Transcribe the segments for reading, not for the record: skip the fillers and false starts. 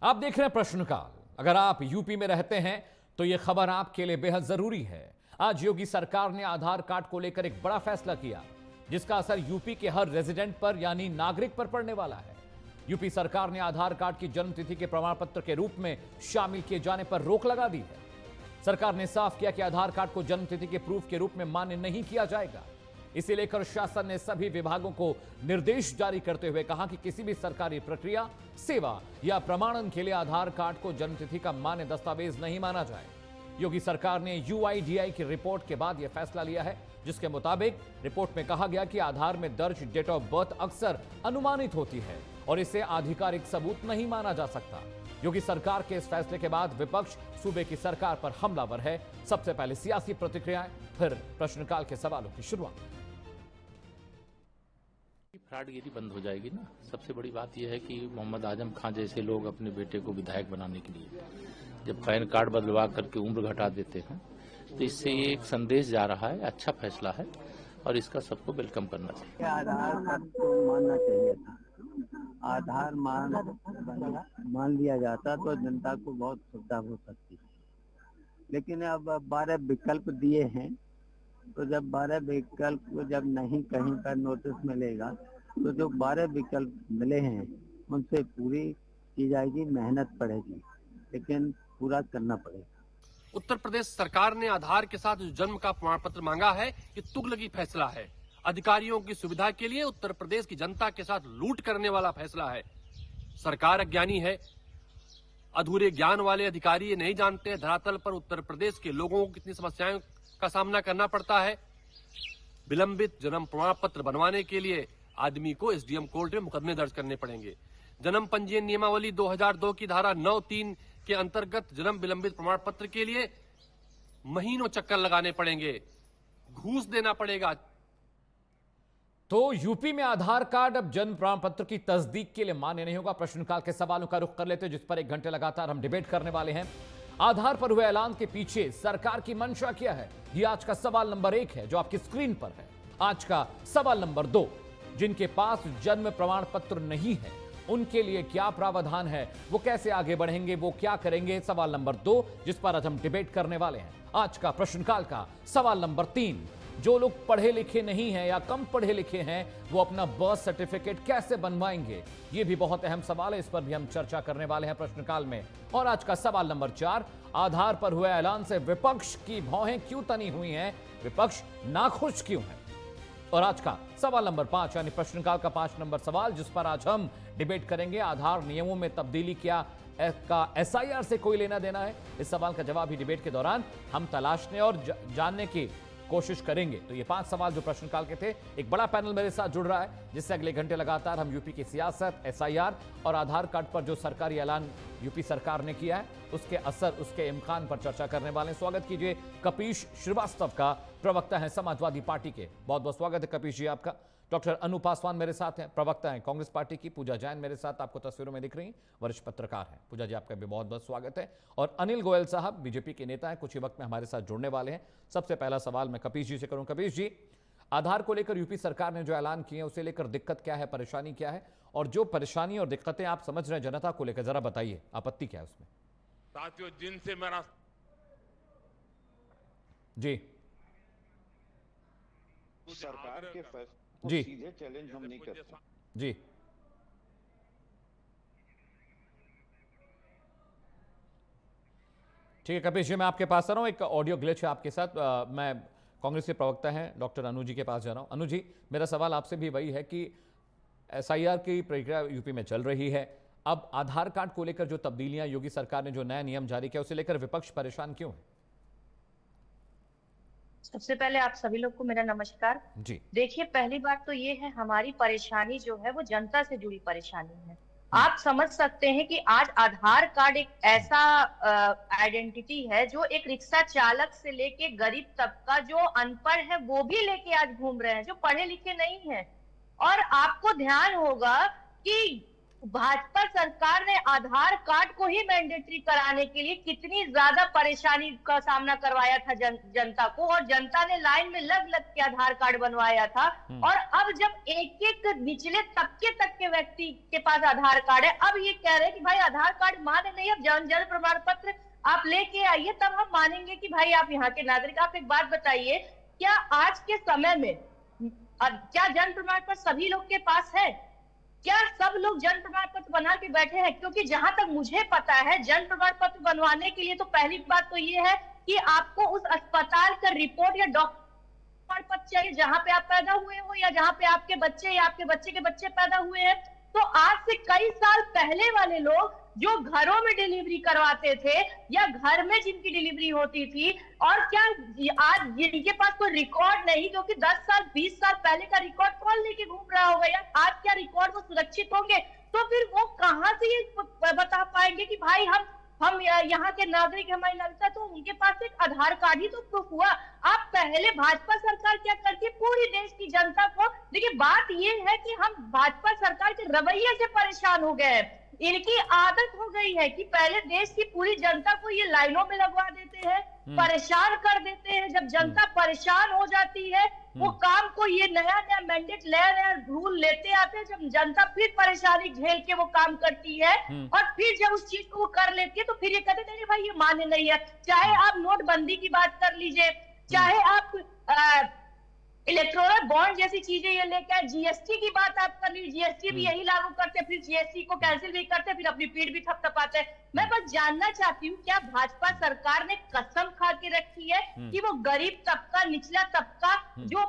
आप देख रहे हैं प्रश्नकाल। अगर आप यूपी में रहते हैं तो यह खबर आपके लिए बेहद जरूरी है। आज योगी सरकार ने आधार कार्ड को लेकर एक बड़ा फैसला किया, जिसका असर यूपी के हर रेजिडेंट पर यानी नागरिक पर पड़ने वाला है। यूपी सरकार ने आधार कार्ड की जन्मतिथि के प्रमाण पत्र के रूप में शामिल किए जाने पर रोक लगा दी है। सरकार ने साफ किया कि आधार कार्ड को जन्मतिथि के प्रूफ के रूप में मान्य नहीं किया जाएगा। इसे लेकर शासन ने सभी विभागों को निर्देश जारी करते हुए कहा कि किसी भी सरकारी प्रक्रिया, सेवा या प्रमाणन के लिए आधार कार्ड को जन्मतिथि का मान्य दस्तावेज नहीं माना जाए। योगी सरकार ने यूआईडीआई की रिपोर्ट के बाद यह फैसला लिया है, जिसके मुताबिक रिपोर्ट में कहा गया कि आधार में दर्ज डेट ऑफ बर्थ अक्सर अनुमानित होती है और इसे आधिकारिक सबूत नहीं माना जा सकता। योगी सरकार के इस फैसले के बाद विपक्ष सूबे की सरकार पर हमलावर है। सबसे पहले सियासी प्रतिक्रियाएं, फिर प्रश्नकाल के सवालों की शुरुआत। फ्रॉडगिरी बंद हो जाएगी ना। सबसे बड़ी बात यह है कि मोहम्मद आजम खान जैसे लोग अपने बेटे को विधायक बनाने के लिए जब पैन कार्ड बदलवा करके उम्र घटा देते हैं, तो इससे एक संदेश जा रहा है। अच्छा फैसला है और इसका सबको वेलकम करना चाहिए। आधार कार्ड को मानना चाहिए था। आधार मान लिया जाता तो जनता को बहुत सुविधा हो सकती है, लेकिन अब 12 विकल्प दिए हैं, तो जब 12 विकल्प जब नहीं कहीं पर नोटिस मिलेगा तो जो 12 विकल्प मिले हैं उनसे पूरी की जाएगी, मेहनत पड़ेगी, लेकिन पूरा करना पड़ेगा। उत्तर प्रदेश सरकार ने आधार के साथ जो जन्म का प्रमाण पत्र मांगा है, ये तुगलकी फैसला है। अधिकारियों की सुविधा के लिए उत्तर प्रदेश की जनता के साथ लूट करने वाला फैसला है। सरकार अज्ञानी है। अधूरे ज्ञान वाले अधिकारी ये नहीं जानते धरातल पर उत्तर प्रदेश के लोगों को कितनी समस्याएं का सामना करना पड़ता है। विलंबित जन्म प्रमाण पत्र बनवाने के लिए आदमी को एसडीएम कोर्ट में मुकदमे दर्ज करने पड़ेंगे। जन्म पंजीयन नियमावली 2002 की धारा 9(3) के अंतर्गत जन्म विलंबित प्रमाण पत्र के लिए महीनों चक्कर लगाने पड़ेंगे, घूस देना पड़ेगा। तो यूपी में आधार कार्ड अब जन्म प्रमाण पत्र की तस्दीक के लिए मान्य नहीं होगा। प्रश्नकाल के सवालों का रुख कर लेते हैं, जिस पर 1 घंटे लगातार हम डिबेट करने वाले हैं। आधार पर हुए ऐलान के पीछे सरकार की मंशा क्या है, यह आज का सवाल नंबर 1 है, जो आपकी स्क्रीन पर है। आज का सवाल नंबर 2, जिनके पास जन्म प्रमाण पत्र नहीं है उनके लिए क्या प्रावधान है, वो कैसे आगे बढ़ेंगे, वो क्या करेंगे। सवाल नंबर 2, जिस पर आज हम डिबेट करने वाले हैं। आज का प्रश्नकाल का सवाल नंबर 3, जो लोग पढ़े लिखे नहीं हैं या कम पढ़े लिखे हैं, वो अपना बर्थ सर्टिफिकेट कैसे बनवाएंगे, ये भी बहुत अहम सवाल है। इस पर भी हम चर्चा करने वाले हैं प्रश्नकाल में। और आज का सवाल नंबर 4, आधार पर हुए ऐलान से विपक्ष की भौहें क्यों तनी हुई हैं, विपक्ष नाखुश क्यों है। और आज का सवाल नंबर 5, यानी प्रश्नकाल का 5 नंबर सवाल, जिस पर आज हम डिबेट करेंगे, आधार नियमों में तब्दीली क्या का एसआईआर से कोई लेना देना है। इस सवाल का जवाब ही डिबेट के दौरान हम तलाशने और जानने की कोशिश करेंगे। तो ये 5 सवाल जो प्रश्नकाल के थे। एक बड़ा पैनल मेरे साथ जुड़ रहा है, जिससे अगले घंटे लगातार हम यूपी की सियासत, एसआईआर और आधार कार्ड पर जो सरकारी ऐलान यूपी सरकार ने किया है, उसके असर, उसके इम्कान पर चर्चा करने वाले हैं। स्वागत कीजिए कपीश श्रीवास्तव का, प्रवक्ता है समाजवादी पार्टी के। बहुत बहुत स्वागत है कपीश जी आपका। डॉक्टर अनु पासवान मेरे साथ हैं, प्रवक्ता हैं कांग्रेस पार्टी की। पूजा जैन मेरे साथ आपको तस्वीरों में दिख रही हैं, वरिष्ठ पत्रकार हैं। पूजा जी आपका भी बहुत बहुत स्वागत है। और अनिल गोयल साहब बीजेपी के नेता हैं, कुछ ही वक्त में हमारे साथ जुड़ने वाले हैं। सबसे पहला सवाल मैं कपीश जी से करूं। कपीश जी, आधार को लेकर यूपी सरकार ने जो ऐलान किए हैं, उसे लेकर दिक्कत क्या है, परेशानी क्या है, और जो परेशानी और दिक्कतें आप समझ रहे हैं जनता को लेकर, जरा बताइए, आपत्ति क्या है उसमें। साथियों, जिनसे मेरा जी सरकार के फैसले जी सीधे चैलेंज हम नहीं करते जी ठीक है कपीश जी, मैं आपके पास आ रहा हूं। एक ऑडियो ग्लिच है आपके साथ। मैं कांग्रेस के प्रवक्ता हैं डॉक्टर अनु जी के पास जा रहा हूं। अनु जी, मेरा सवाल आपसे भी वही है कि एसआईआर की प्रक्रिया यूपी में चल रही है। अब आधार कार्ड को लेकर जो तब्दीलियां योगी सरकार ने जो नया नियम जारी किया, उसे लेकर विपक्ष परेशान क्यों है? सबसे पहले आप सभी लोग को मेरा नमस्कार जी। देखिए, पहली बात तो ये है, हमारी परेशानी जो है वो जनता से जुड़ी परेशानी है। आप समझ सकते हैं कि आज आधार कार्ड एक ऐसा आइडेंटिटी है जो एक रिक्शा चालक से लेके गरीब तबका, जो अनपढ़ है वो भी लेके आज घूम रहे हैं, जो पढ़े लिखे नहीं है। और आपको ध्यान होगा कि भाजपा सरकार ने आधार कार्ड को ही मैंडेटरी कराने के लिए कितनी ज्यादा परेशानी का सामना करवाया था जनता को, और जनता ने लाइन में लग लग के आधार कार्ड बनवाया था। और अब जब एक एक निचले तबके तक के व्यक्ति के पास आधार कार्ड है, अब ये कह रहे हैं कि भाई आधार कार्ड माने नहीं, अब जन्म प्रमाण पत्र आप लेके आइए तब हम मानेंगे कि भाई आप यहाँ के नागरिक। आप एक बात बताइए, क्या आज के समय में क्या जन्म प्रमाण पत्र सभी लोग के पास है? क्या सब लोग जन्म प्रमाण पत्र बना के बैठे हैं? क्योंकि जहां तक मुझे पता है, जन्म प्रमाण पत्र बनवाने के लिए तो पहली बात तो ये है कि आपको उस अस्पताल का रिपोर्ट या डॉक्टर प्रमाण पत्र चाहिए जहां पे आप पैदा हुए हो, या जहां पे आपके बच्चे या आपके बच्चे के बच्चे पैदा हुए हैं। तो आज से कई साल पहले वाले लोग जो घरों में डिलीवरी करवाते थे या घर में जिनकी डिलीवरी होती थी, और क्या आज जिनके पास कोई रिकॉर्ड नहीं, क्योंकि 10 साल 20 साल पहले का रिकॉर्ड कौन लेके घूम रहा होगा यार? आज क्या रिकॉर्ड वो सुरक्षित होंगे? तो फिर वो कहां से ये बता पाएंगे कि भाई हम यहाँ के नागरिक, हमारी नागरिकता, तो उनके पास एक आधार कार्ड ही तो प्रूफ हुआ। आप पहले भाजपा सरकार क्या करती है, पूरी देश की जनता को, देखिए बात ये है कि हम भाजपा सरकार के रवैये से परेशान हो गए हैं। इनकी आदत हो गई है कि पहले देश की पूरी जनता को ये लाइनों में लगवा देते हैं, परेशान कर देते हैं। जब जनता परेशान हो जाती है, वो काम को ये नया नया मैंडेट, नया नया रूल लेते आते हैं। जब जनता फिर परेशानी झेल के वो काम करती है, और फिर जब उस चीज को वो कर लेती है, तो फिर ये कहते नहीं भाई ये मान्य नहीं है। चाहे आप नोटबंदी की बात कर लीजिए, चाहे आप इलेक्टोरल बॉन्ड जैसी चीजें ये लेकर, जीएसटी की बात आप कर लीजिए, जीएसटी भी यही लागू करते, फिर जीएसटी को कैंसिल भी करते, फिर अपनी पीठ भी थपथपाते हैं। मैं बस जानना चाहती हूँ, क्या भाजपा सरकार ने कसम खा के रखी है कि वो गरीब तबका, निचला तबका, जो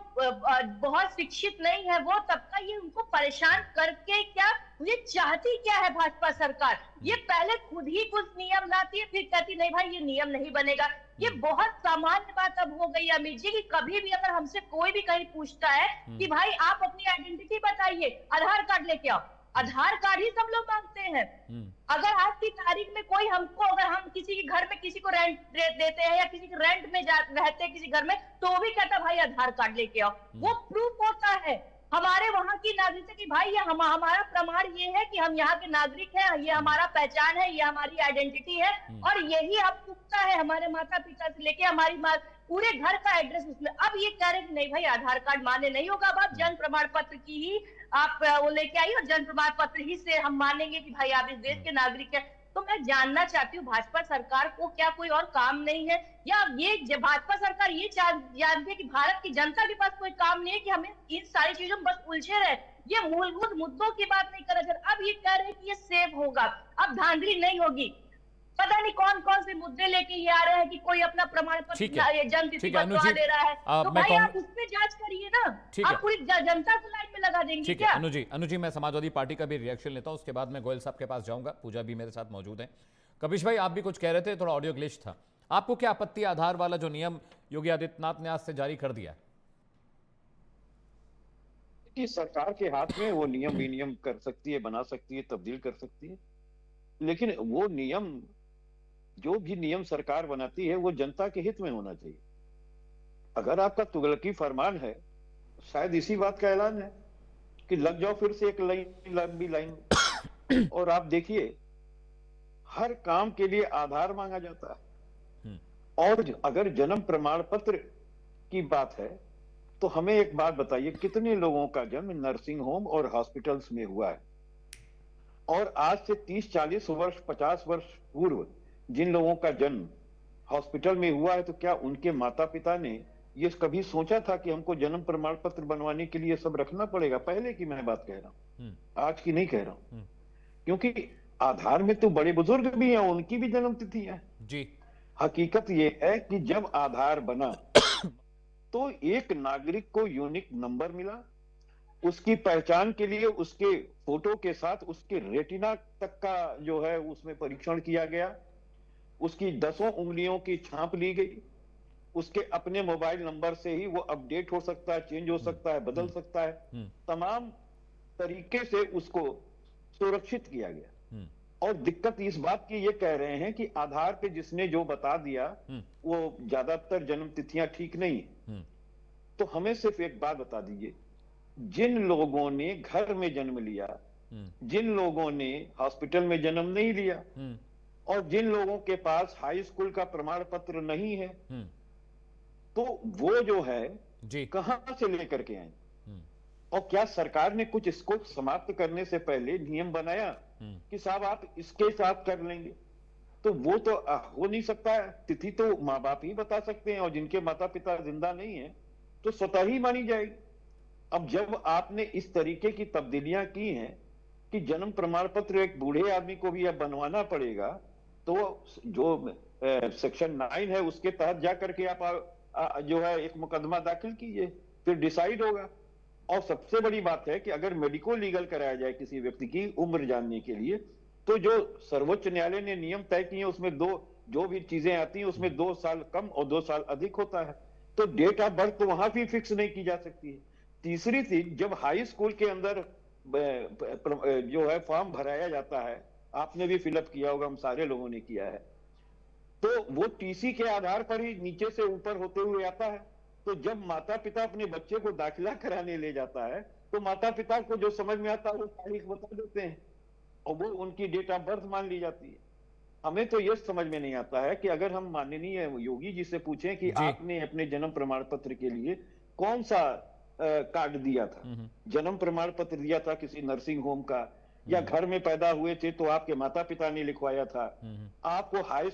बहुत शिक्षित नहीं है, वो तबका, ये उनको परेशान करके क्या ये चाहती क्या है भाजपा सरकार? ये पहले खुद ही कुछ नियम लाती है, फिर कहती नहीं भाई ये नियम नहीं बनेगा। ये बहुत सामान्य बात अब हो गई अमित जी, कि कभी भी अगर हमसे कोई भी कहीं पूछता है कि भाई आप अपनी आइडेंटिटी बताइए, आधार कार्ड लेके आओ, आधार कार्ड ही सब लोग मांगते हैं। अगर आज की तारीख में कोई हमको, अगर हम किसी के घर में किसी को रेंट देते हैं या किसी के रेंट में रहते हैं किसी घर में, तो वो भी कहता भाई आधार कार्ड लेके आओ। वो प्रूफ होता है हमारे वहां की नागरिकता की, भाई ये हमारा प्रमाण ये है कि हम यहाँ के नागरिक हैं, ये हमारा पहचान है, ये हमारी आइडेंटिटी है, और यही अब पुख्ता है हमारे माता पिता से लेके हमारी पूरे घर का एड्रेस उसमें। अब ये कह रहे कि नहीं भाई आधार कार्ड मान्य नहीं होगा, अब आप जन्म प्रमाण पत्र की ही आप वो लेके आइए, और जन्म प्रमाण पत्र ही से हम मानेंगे कि भाई आप इस देश के नागरिक हैं। तो मैं जानना चाहती हूँ, भाजपा सरकार को क्या कोई और काम नहीं है, या ये भाजपा सरकार ये जानती है कि भारत की जनता के पास कोई काम नहीं है कि हमें इन सारी चीजों में बस उलझे रहे, ये मूलभूत मुद्दों की बात नहीं कर रहे। अब ये कह रहे हैं कि ये सेव होगा, अब धांधली नहीं होगी, पता नहीं कौन कौन से मुद्दे लेके ये आ रहे हैं कि कोई अपना प्रमाण पत्र जन्मतिथि बदलवा दे रहा है, तो भाई आप उसमें जांच करिए ना, आप पूरी जनता को लाइन में लगा देंगे ठीक क्या? है अनु जी, मैं समाजवादी पार्टी का भी रिएक्शन लेता हूं, उसके बाद मैं गोयल साहब के पास जाऊंगा। पूजा भी मेरे साथ मौजूद है। कपिश भाई, आप भी कुछ कह रहे थे, थोड़ा ऑडियो ग्लिच था। आपको क्या आपत्ति, आधार वाला जो नियम योगी आदित्यनाथ ने आज से जारी कर दिया? कि सरकार के हाथ में वो नियम विनियम कर सकती है, बना सकती है, तब्दील कर सकती है, लेकिन वो नियम, जो भी नियम सरकार बनाती है, वो जनता के हित में होना चाहिए। अगर आपका तुगलकी फरमान है, शायद इसी बात का ऐलान है कि लग जाओ फिर से एक लंबी लाइन और आप देखिए हर काम के लिए आधार मांगा जाता है। और अगर जन्म प्रमाण पत्र की बात है, तो हमें एक बात बताइए, कितने लोगों का जन्म नर्सिंग होम और हॉस्पिटल्स में हुआ है? और आज से 30-40 वर्ष 50 वर्ष पूर्व जिन लोगों का जन्म हॉस्पिटल में हुआ है, तो क्या उनके माता पिता ने ये कभी सोचा था कि हमको जन्म प्रमाण पत्र बनवाने के लिए सब रखना पड़ेगा? पहले की मैं बात कह रहा हूं, आज की नहीं कह रहा हूं, क्योंकि आधार में तो बड़े बुजुर्ग भी हैं, उनकी भी जन्म तिथि है जी। हकीकत ये है कि जब आधार बना तो एक नागरिक को यूनिक नंबर मिला, उसकी पहचान के लिए उसके फोटो के साथ उसके रेटिना तक का जो है उसमें परीक्षण किया गया, उसकी 10 उंगलियों की छाप ली गई, उसके अपने मोबाइल नंबर से ही वो अपडेट हो सकता है, चेंज हो सकता है, बदल सकता है, तमाम तरीके से उसको सुरक्षित किया गया। और दिक्कत इस बात की ये कह रहे हैं कि आधार पे जिसने जो बता दिया वो ज्यादातर जन्म तिथियां ठीक नहीं है। तो हमें सिर्फ एक बात बता दीजिए, जिन लोगों ने घर में जन्म लिया जिन लोगों ने हॉस्पिटल में जन्म नहीं लिया और जिन लोगों के पास हाई स्कूल का प्रमाण पत्र नहीं है, तो वो जो है जी कहां से लेकर के आए? और क्या सरकार ने कुछ इसको समाप्त करने से पहले नियम बनाया कि साहब आप इसके साथ कर लेंगे? तो वो तो हो नहीं सकता है। तिथि तो माँ बाप ही बता सकते हैं, और जिनके माता पिता जिंदा नहीं है तो स्वतः ही मानी जाएगी। अब जब आपने इस तरीके की तब्दीलियां की हैं कि जन्म प्रमाण पत्र एक बूढ़े आदमी को भी अब बनवाना पड़ेगा, तो जो सेक्शन 9 है उसके तहत जाकर के आप जो है एक मुकदमा दाखिल कीजिए, फिर डिसाइड होगा। और सबसे बड़ी बात है कि अगर मेडिको लीगल कराया जाए किसी व्यक्ति की उम्र जानने के लिए, तो जो सर्वोच्च न्यायालय ने नियम तय किए उसमें जो भी चीजें आती हैं उसमें 2 साल कम और 2 साल अधिक होता है, तो डेट ऑफ बर्थ तो वहां भी फिक्स नहीं की जा सकती है। तीसरी चीज, जब हाई स्कूल के अंदर जो है फॉर्म भराया जाता है, आपने भी फिलअप किया होगा, हम सारे लोगों ने किया है, तो वो टीसी के आधार पर ही नीचे से ऊपर होते हुए आता है। तो जब माता पिता अपने बच्चे को दाखिला कराने ले जाता है, तो माता पिता को जो समझ में आता है वो तारीख बता देते हैं और वो उनकी डेट ऑफ बर्थ मान ली जाती है। हमें तो ये समझ में नहीं आता है कि अगर हम माननीय योगी जी से पूछें कि आपने अपने जन्म प्रमाण पत्र के लिए कौन सा कार्ड दिया था, जन्म प्रमाण पत्र दिया था किसी नर्सिंग होम का, या घर में पैदा हुए थे तो आपके माता पिता ने लिखवाया था, आपको हाई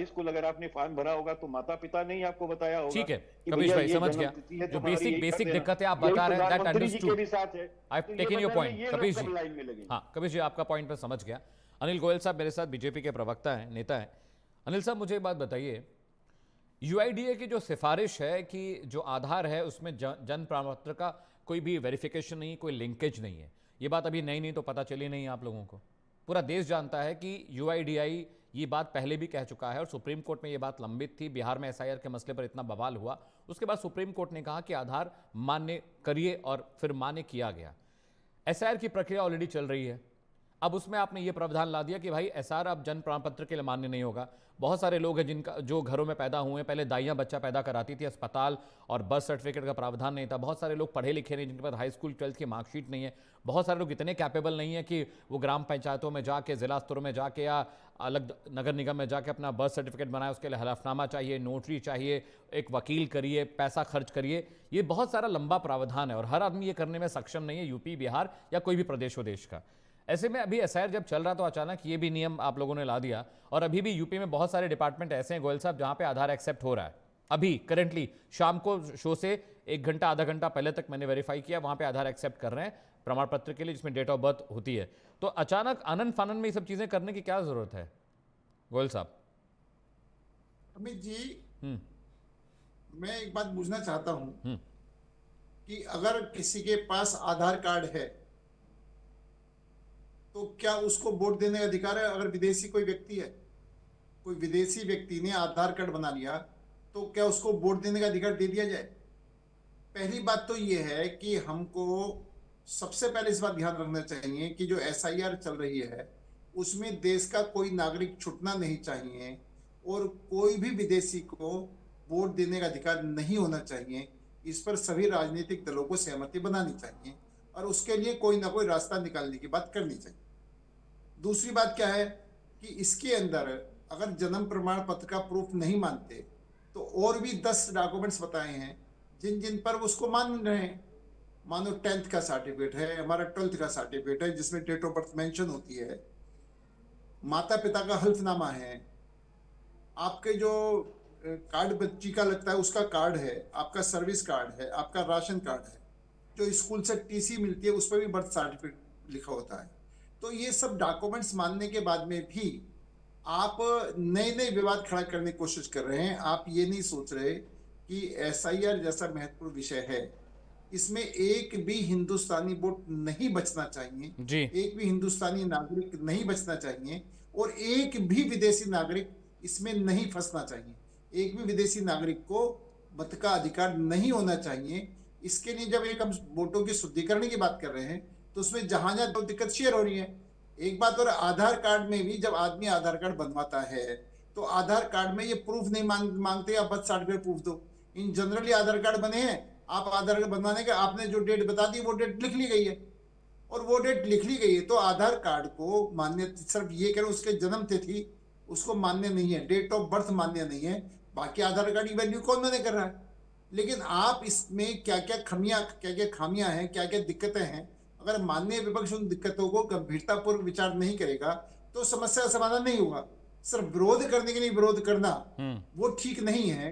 स्कूल अगर आपने फॉर्म भरा होगा तो माता पिता ने ही आपको बताया होगा। ठीक है कि कबीश भैया भाई, ये समझ जन्म गया तिथि है, जो तुम्हारी यही बेसिक कर देना। दिक्कतें आप यही बता रहे हैं, दैट प्रधानमंत्री जी के अंडरस्टूड, भी साथ है। आई तो ये टेकन योर बताइए, पॉइंट ये लोग कबीश कब जी। लाइन में लगेंगे? हाँ कबीश जी, आपका पॉइंट मैं समझ गया। अनिल गोयल साहब मेरे साथ बीजेपी के प्रवक्ता हैं, नेता हैं। अनिल साहब मुझे एक बात बताइए, यूआईडीए की जो सिफारिश है कि जो आधार है उसमें जन्म प्रमाण पत्र का कोई भी वेरिफिकेशन नहीं, कोई लिंकेज नहीं है, ये बात अभी नई नहीं तो पता चली नहीं आप लोगों को। पूरा देश जानता है कि यूआईडीआई ये बात पहले भी कह चुका है और सुप्रीम कोर्ट में ये बात लंबित थी। बिहार में एसआईआर के मसले पर इतना बवाल हुआ, उसके बाद सुप्रीम कोर्ट ने कहा कि आधार मान्य करिए और फिर मान्य किया गया। एसआईआर की प्रक्रिया ऑलरेडी चल रही है, अब उसमें आपने ये प्रावधान ला दिया कि भाई एसआर अब जन्म प्रमाण पत्र के लिए मान्य नहीं होगा। बहुत सारे लोग हैं जिनका जो घरों में पैदा हुए हैं, पहले दाइयां बच्चा पैदा कराती थी, अस्पताल और बर्थ सर्टिफिकेट का प्रावधान नहीं था। बहुत सारे लोग पढ़े लिखे नहीं, जिनके पास हाई स्कूल 12th की मार्कशीट नहीं है। बहुत सारे लोग इतने कैपेबल नहीं है कि वो ग्राम पंचायतों में जाके, जिला स्तरों में जाके या अलग नगर निगम में जाके अपना बर्थ सर्टिफिकेट बनाए। उसके लिए हलफनामा चाहिए, नोटरी चाहिए, एक वकील करिए, पैसा खर्च करिए। ये बहुत सारा लंबा प्रावधान है और हर आदमी ये करने में सक्षम नहीं है, यूपी, बिहार या कोई भी प्रदेश वदेश का। ऐसे में अभी एसआईआर जब चल रहा तो अचानक ये भी नियम आप लोगों ने ला दिया, और अभी भी यूपी में बहुत सारे डिपार्टमेंट ऐसे हैं गोयल साहब जहां पे आधार एक्सेप्ट हो रहा है। अभी करंटली शाम को शो से 1 घंटा आधा घंटा पहले तक मैंने वेरीफाई किया, वहां पे आधार एक्सेप्ट कर रहे हैं प्रमाण पत्र के लिए जिसमें डेट ऑफ बर्थ होती है। तो अचानक आनंद फानंद में ये सब चीजें करने की क्या जरूरत है गोयल साहब? अमित जी, मैं एक बात पूछना चाहता हूं कि अगर किसी के पास आधार कार्ड है तो क्या उसको वोट देने का अधिकार है? अगर विदेशी कोई व्यक्ति है, कोई विदेशी व्यक्ति ने आधार कार्ड बना लिया तो क्या उसको वोट देने का अधिकार दे दिया जाए? पहली बात तो ये है कि हमको सबसे पहले इस बात ध्यान रखना चाहिए कि जो एसआईआर चल रही है उसमें देश का कोई नागरिक छूटना नहीं चाहिए और कोई भी विदेशी को वोट देने का अधिकार नहीं होना चाहिए। इस पर सभी राजनीतिक दलों को सहमति बनानी चाहिए और उसके लिए कोई ना कोई रास्ता निकालने की बात करनी चाहिए। दूसरी बात क्या है कि इसके अंदर अगर जन्म प्रमाण पत्र का प्रूफ नहीं मानते तो और भी 10 डॉक्यूमेंट्स बताए हैं जिन जिन पर उसको मान रहे हैं। मानो 10th का सर्टिफिकेट है, हमारा 12th का सर्टिफिकेट है जिसमें डेट ऑफ बर्थ मेंशन होती है, माता पिता का हल्फनामा है, आपके जो कार्ड बच्ची का लगता है उसका कार्ड है, आपका सर्विस कार्ड है, आपका राशन कार्ड है, जो स्कूल से टीसी मिलती है उस पर भी बर्थ सर्टिफिकेट लिखा होता है। तो ये सब डॉक्यूमेंट्स मानने के बाद में भी आप नए नए विवाद खड़ा करने की कोशिश कर रहे हैं। आप ये नहीं सोच रहे कि एसआईआर जैसा महत्वपूर्ण विषय है, इसमें एक भी हिंदुस्तानी वोट नहीं बचना चाहिए जी। एक भी हिंदुस्तानी नागरिक नहीं बचना चाहिए और एक भी विदेशी नागरिक इसमें नहीं फंसना चाहिए। एक भी विदेशी नागरिक को मत का अधिकार नहीं होना चाहिए। इसके लिए जब एक हम वोटों की शुद्धिकरण की बात कर रहे हैं तो उसमें जहां जहां तो दिक्कत शेयर हो रही है। एक बात और आधार कार्ड में भी जब आदमी आधार कार्ड बनवाता है तो आधार कार्ड में ये प्रूफ नहीं मांगते आप बर्थ सर्टिफिकेट प्रूफ दो। इन जनरली आधार कार्ड बने हैं, आप आधार कार्ड बनवाने के आपने जो डेट बता दी वो डेट लिख ली गई है और वो डेट लिख ली गई है, तो आधार कार्ड को मान्य, सिर्फ ये कह रहे उसके जन्म तिथि उसको मान्य नहीं है, डेट ऑफ बर्थ मान्य नहीं है, बाकी आधार कार्ड की वैल्यू कौन मान्य कर रहा है। लेकिन आप इसमें क्या क्या खामियां हैं, क्या क्या दिक्कतें हैं, अगर माननीय विपक्ष उन दिक्कतों को गंभीरतापूर्वक विचार नहीं करेगा तो समस्या का समाधान नहीं होगा। सिर्फ विरोध करने के लिए विरोध करना वो ठीक नहीं है।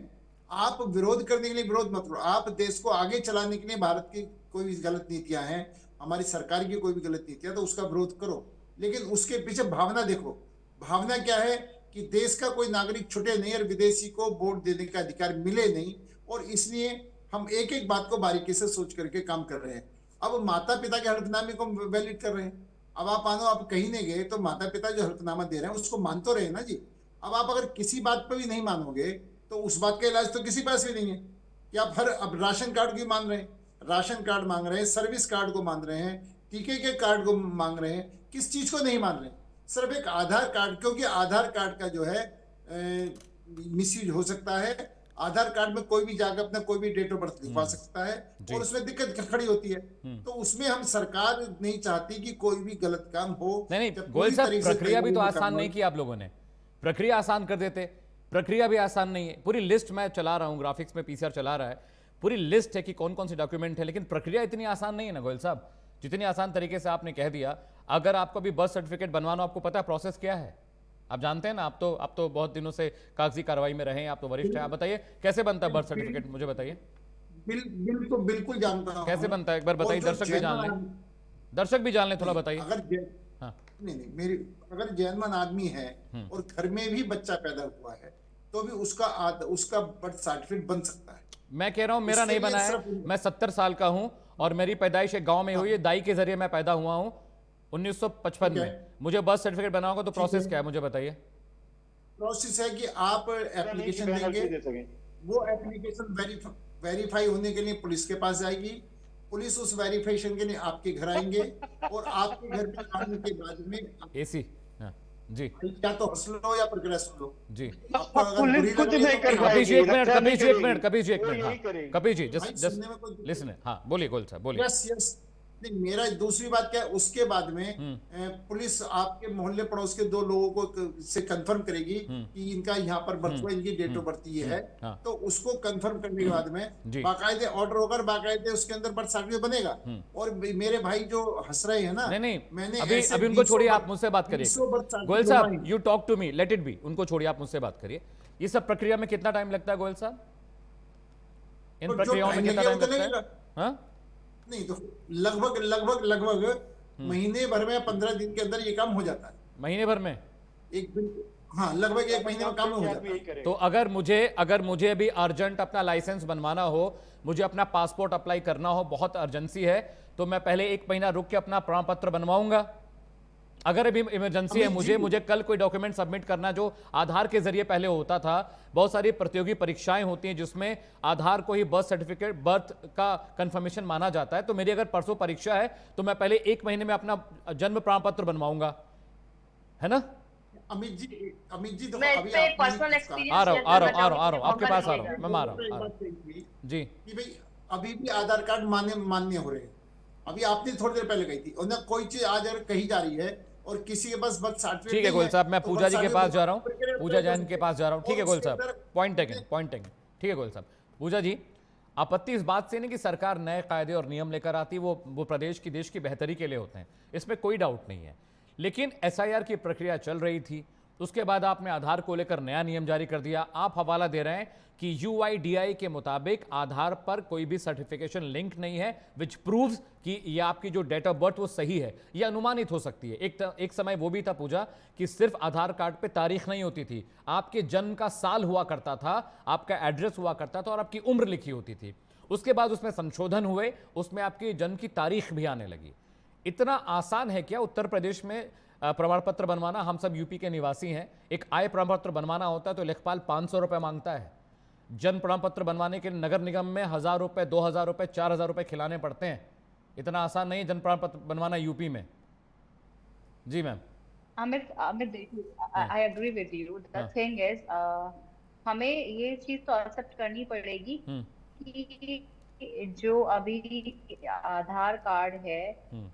आप विरोध करने के लिए विरोध मत करो, आप देश को आगे चलाने के लिए भारत की कोई भी गलत नीतियां हैं, हमारी सरकार की कोई भी गलत नीतियां, तो उसका विरोध करो, लेकिन उसके पीछे भावना देखो। भावना क्या है कि देश का कोई नागरिक छुटे नहीं और विदेशी को वोट देने का अधिकार मिले नहीं, और इसलिए हम एक एक बात को बारीकी से सोच करके काम कर रहे हैं। अब माता पिता के हल्फनामे को वैलिड कर रहे हैं। अब आप मानो आप कहीं नहीं गए तो माता पिता जो हल्फनामा दे रहे हैं उसको मान तो रहे ना जी। अब आप अगर किसी बात पर भी नहीं मानोगे तो उस बात का इलाज तो किसी पास भी नहीं है कि आप अब राशन कार्ड क्यों मान रहे हैं, राशन कार्ड मांग रहे हैं, सर्विस कार्ड को मान रहे हैं, टीके के कार्ड को मांग रहे हैं, किस चीज को नहीं मान रहे हैं? सिर्फ एक आधार कार्ड, क्योंकि आधार कार्ड का जो है मिसयूज हो सकता है। आधार कार्ड में कोई भी जाकर अपना कोई भी डेट ऑफ बर्थ लिखवा सकता है और उसमें दिक्कत खड़ी होती है। तो उसमें हम सरकार नहीं चाहती कि कोई भी गलत काम हो। नहीं गोयल साहब, प्रक्रिया भी तो आसान नहीं की आप लोगों ने, प्रक्रिया आसान कर देते। प्रक्रिया भी आसान नहीं है, पूरी लिस्ट मैं चला रहा हूं, ग्राफिक्स में पीसीआर चला रहा है, पूरी लिस्ट है कि कौन कौन से डॉक्यूमेंट है, लेकिन प्रक्रिया इतनी आसान नहीं है ना गोयल साहब, जितनी आसान तरीके से आपने कह दिया। अगर आपको भी बर्थ सर्टिफिकेट बनवाना, आपको पता है प्रोसेस क्या है, आप जानते हैं ना, आप तो बहुत दिनों से कागजी कार्रवाई में रहे हैं, आप तो वरिष्ठ हैं, आप बताइए कैसे बनता है बर्थ सर्टिफिकेट, मुझे बताइए। बिल्कुल जानता हूं कैसे बनता है, एक बार बताइए, दर्शक भी जान लें, दर्शक भी जान लें, थोड़ा बताइए। हाँ। नहीं मेरी, अगर जन्मन आदमी है और घर में भी बच्चा पैदा हुआ है तो भी उसका बर्थ सर्टिफिकेट बन सकता है। मैं कह रहा हूं मेरा नहीं बना है, मैं 70 साल का हूं और मेरी पैदाइश एक गांव में हुई है, दाई के जरिए मैं पैदा हुआ हूं 1955 में, मुझे बर्थ सर्टिफिकेट बनाना होगा तो प्रोसेस क्या है मुझे बताइए। प्रोसेस है कि आप एप्लीकेशन देंगे, वो एप्लीकेशन वेरीफाई होने के लिए पुलिस के पास जाएगी, पुलिस उस वेरिफिकेशन के लिए आपके घर आएंगे और आपके घर पे आने के बाद में एसी जी, या तो हंस लो या प्रक्रिया सुन लो जी। पुलिस कुछ नहीं कर कपिल पाएगी, जी एक मिनट, कपिल जी एक मिनट, कपिल जी एक वो यही मिनट, करेंगे। कपिल जी जस्ट लिसन, हाँ बोलिए गोयल साहब बोलिए। यस नहीं, मेरा दूसरी बात क्या है, उसके बाद में पुलिस आपके मोहल्ले पड़ोस के 2 लोगों को से कंफर्म करेगी कि इनका यहाँ पर बर्थ हुआ, इनकी डेट ऑफ बर्थ ये है, तो उसको कंफर्म करने के बाद में बाकायदे ऑर्डर होगा, बाकायदे उसके अंदर बर्थ सर्टिफिकेट बनेगा। और मेरे भाई जो हंस रहे हैं ना, नहीं मैंने अभी उनको छोड़िए, आप मुझसे बात करिए गोयल साहब, you talk to me, let it be, उनको छोड़िए, आप मुझसे बात करिए। ये सब प्रक्रिया में कितना टाइम लगता है गोयल साहब, इन प्रक्रियाओं में कितना टाइम लगता है? हाँ नहीं तो लगभग महीने भर में 15 दिन के अंदर ये काम हो जाता है। महीने भर में? एक दिन, हाँ लगभग 1 महीने में काम हो जाता है। तो अगर मुझे अभी अर्जेंट अपना लाइसेंस बनवाना हो, मुझे अपना पासपोर्ट अप्लाई करना हो, बहुत अर्जेंसी है, तो मैं पहले 1 महीना रुक के अपना प्रमाण पत्र बनवाऊंगा। अगर अभी इमरजेंसी है, मुझे कल कोई डॉक्यूमेंट सबमिट करना जो आधार के जरिए पहले होता था, बहुत सारी प्रतियोगी परीक्षाएं होती हैं जिसमें आधार को ही बर्थ सर्टिफिकेट, बर्थ का कंफर्मेशन माना जाता है, तो मेरी अगर परसों परीक्षा है तो मैं पहले 1 महीने में अपना जन्म प्रमाण पत्र बनवाऊंगा, है ना? अमित जी तो मैं अभी पर्सनल एक्सपीरियंस आ रहा हूँ आपके पास आ रहा हूँ, मैं आ रहा हूँ जी। कि भाई अभी भी आधार कार्ड मान्य हो रहे हैं। अभी आपने थोड़ी देर पहले कही थी, और ना कोई चीज आज अगर कही जा रही है और किसी के पास बर्थ सर्टिफिकेट, ठीक है गोयल साहब, मैं पूजा जी के पास जा रहा हूँ, पूजा जैन के पास जा रहा हूँ, ठीक है गोयल साहब, पॉइंट टेकन, ठीक है गोयल साहब। पूजा जी, आपत्ति इस बात से नहीं कि सरकार नए कायदे और नियम लेकर आती, वो प्रदेश की, देश की बेहतरी के लिए होते हैं, इसमें कोई डाउट नहीं है, लेकिन एसआईआर की प्रक्रिया चल रही थी, उसके बाद आपने आधार को लेकर नया नियम जारी कर दिया। आप हवाला दे रहे हैं कि यूआईडीआई के मुताबिक आधार पर कोई भी सर्टिफिकेशन लिंक नहीं है, विच प्रूव्स कि ये आपकी जो डेट ऑफ बर्थ वो सही है, ये अनुमानित हो सकती है। एक समय वो भी था पूजा कि सिर्फ आधार कार्ड पे तारीख नहीं होती थी, आपके जन्म का साल हुआ करता था, आपका एड्रेस हुआ करता था और आपकी उम्र लिखी होती थी। उसके बाद उसमें संशोधन हुए, उसमें आपकी जन्म की तारीख भी आने लगी। इतना आसान है क्या उत्तर प्रदेश में प्रमाण पत्र बनवाना? हम सब यूपी के निवासी हैं, एक आय प्रमाण पत्र बनवाना होता है तो लेखपाल 500 रुपये मांगता है, जन्म प्रमाण पत्र बनवाने के नगर निगम में 1000 रुपये, 2000 रुपये, 4000 रुपये खिलाने पड़ते हैं। इतना आसान नहीं है जन्म प्रमाण पत्र बनवाना यूपी में। जी ma'am. Amit, I agree with you, the thing is हमें ये चीज तो एक्सेप्ट करनी पड़ेगी कि जो अभी आधार कार्ड है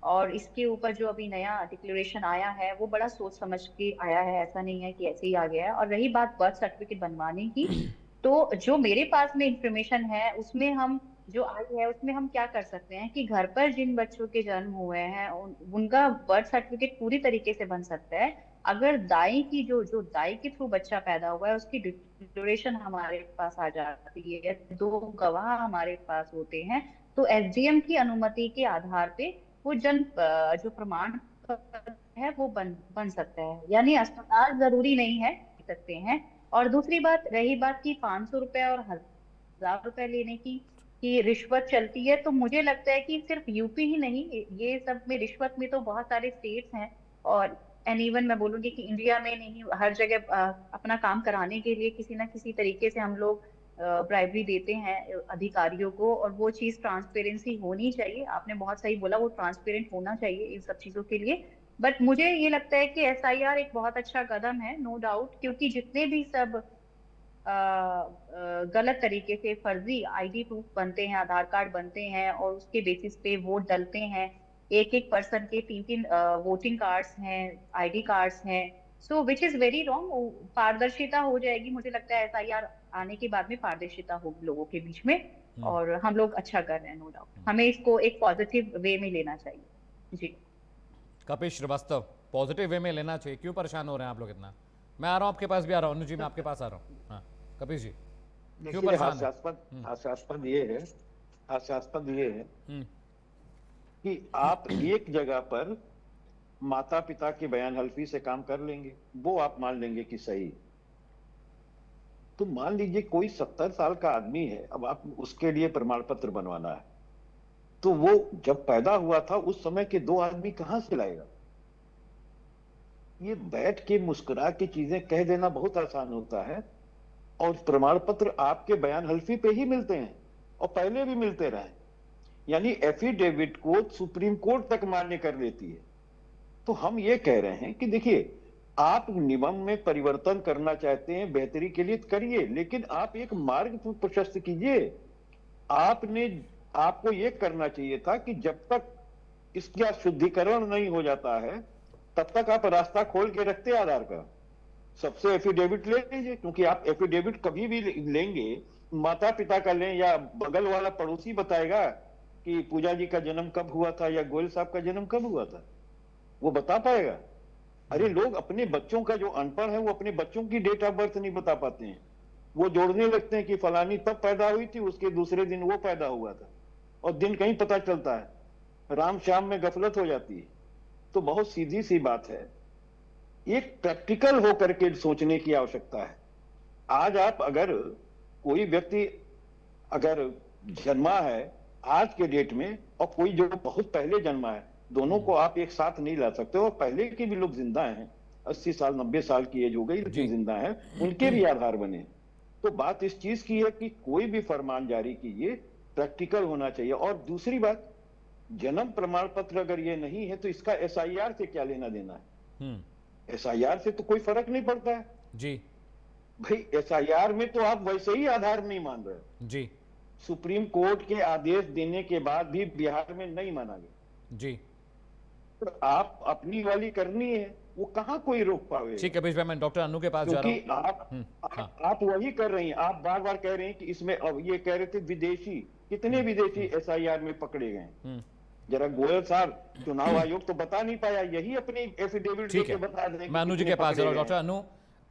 और इसके ऊपर जो अभी नया डिक्लेरेशन आया है वो बड़ा सोच समझ के आया है, ऐसा नहीं है कि ऐसे ही आ गया है। और रही बात बर्थ सर्टिफिकेट बनवाने की, तो जो मेरे पास में इंफॉर्मेशन है उसमें हम जो आई है उसमें हम क्या कर सकते हैं कि घर पर जिन बच्चों के जन्म हुए हैं उनका बर्थ सर्टिफिकेट पूरी तरीके से बन सकता है। अगर दाई की जो दाई के थ्रू बच्चा पैदा हुआ है उसकी डिक्लेरेशन हमारे पास आ जाती है, 2 गवाह हमारे पास होते हैं, तो एसडीएम की अनुमति के आधार पे वो जन्म जो प्रमाण पत्र है वो बन सकता है। यानी अस्पताल जरूरी नहीं है, सकते हैं। और दूसरी बात, रही बात की 500 रुपए और 1000 रुपए लेने की रिश्वत चलती है, तो मुझे लगता है कि सिर्फ यूपी ही नहीं, ये सब में रिश्वत में तो बहुत सारे स्टेट्स हैं और एंड इवन मैं बोलूंगी कि इंडिया में नहीं, हर जगह अपना काम कराने के लिए किसी ना किसी तरीके से हम लोग ब्राइबरी देते हैं अधिकारियों को, और वो चीज ट्रांसपेरेंसी होनी चाहिए। आपने बहुत सही बोला, वो ट्रांसपेरेंट होना चाहिए इन सब चीजों के लिए। बट मुझे ये लगता है कि एसआईआर एक बहुत अच्छा कदम है, नो डाउट, क्योंकि जितने भी सब गलत तरीके से फर्जी आईडी प्रूफ बनते हैं, आधार कार्ड बनते हैं और उसके बेसिस पे वोट डलते हैं, एक पर्सन के 3 वोटिंग कार्ड्स हैं, आईडी कार्ड्स हैं, सो विच इज वेरी रॉन्ग। पारदर्शिता हो जाएगी, मुझे लगता है एसआईआर आने के बाद में पारदर्शिता होगी लोगों के बीच में, और हम लोग अच्छा कर रहे हैं, नो डाउट। हमें इसको एक पॉजिटिव वे में लेना चाहिए। जी कपिल श्रीवास्तव, पॉजिटिव वे में लेना चाहिए। क्यों परेशान हो रहे हैं आप लोग इतना? मैं आ रहा हूं आपके पास भी आ रहा हूं, अनु जी मैं आपके पास आ रहा हूं। हाँ कपिल जी, क्यों परेशान है? हास्यास्पद ये है कि आप एक जगह पर माता पिता के बयान हल्फी से काम कर लेंगे, वो आप मान लेंगे कि सही। तो मान लीजिए कोई 70 साल का आदमी है, अब आप उसके लिए प्रमाण पत्र बनवाना है, तो वो जब पैदा हुआ था उस समय के 2 आदमी कहां से लाएगा? ये बैठ के मुस्कुरा के चीजें कह देना बहुत आसान होता है, और प्रमाण पत्र आपके बयान हल्फी पे ही मिलते हैं और पहले भी मिलते रहे। यानी एफिडेविट को सुप्रीम कोर्ट तक मान्य कर देती है। तो हम ये कह रहे हैं कि देखिए, आप नियम में परिवर्तन करना चाहते हैं, बेहतरी के लिए करिए, लेकिन आप एक मार्ग प्रशस्त कीजिए। आपको ये करना चाहिए था कि जब तक इसका शुद्धिकरण नहीं हो जाता है तब तक आप रास्ता खोल के रखते आधार का। सबसे एफिडेविट ले लीजिए, क्योंकि आप एफिडेविट कभी भी लेंगे, माता पिता का लें या बगल वाला पड़ोसी बताएगा कि पूजा जी का जन्म कब हुआ था या गोयल साहब का जन्म कब हुआ था, वो बता पाएगा? अरे लोग अपने बच्चों का, जो अनपढ़ है वो अपने बच्चों की डेट ऑफ बर्थ नहीं बता पाते हैं। वो जोड़ने लगते हैं कि फलानी तब पैदा हुई थी, उसके दूसरे दिन वो पैदा हुआ था, और दिन कहीं पता चलता है, राम शाम में गफलत हो जाती है। तो बहुत सीधी सी बात है, एक प्रैक्टिकल होकर के सोचने की आवश्यकता है। आज आप अगर कोई व्यक्ति अगर जन्मा है आज के डेट में और कोई जो बहुत पहले जन्मा है, दोनों को आप एक साथ नहीं ला सकते। और पहले के भी लोग जिंदा हैं, 80 साल 90 साल की एज हो गई लेकिन जिंदा हैं, उनके भी आधार बने। तो बात इस चीज की है कि कोई भी फरमान जारी कीजिए, प्रैक्टिकल होना चाहिए। और दूसरी बात, जन्म प्रमाण पत्र अगर ये नहीं है तो इसका एसआईआर से क्या लेना देना है? एसआईआर से तो कोई फर्क नहीं पड़ता है जी भाई। एसआईआर में तो आप वैसे ही आधार नहीं मान रहे जी। सुप्रीम कोर्ट के आदेश देने के बाद भी बिहार में नहीं माना गया जी। तो आप अपनी वाली करनी है, वो कहां कोई रोक पावे? ठीक है बीच मैं डॉक्टर अनु के पास जा रहा हूं। क्योंकि आप वही कर रही हैं, आप बार बार कह रहे हैं कि इसमें, अब ये कह रहे थे विदेशी, कितने विदेशी एसआईआर में पकड़े गए? जरा गोयल साहब, चुनाव आयोग तो बता नहीं पाया, यही अपनी एफिडेविट देके बता दें। मैं अनु जी के पास जा रहा हूं। डॉक्टर अनु,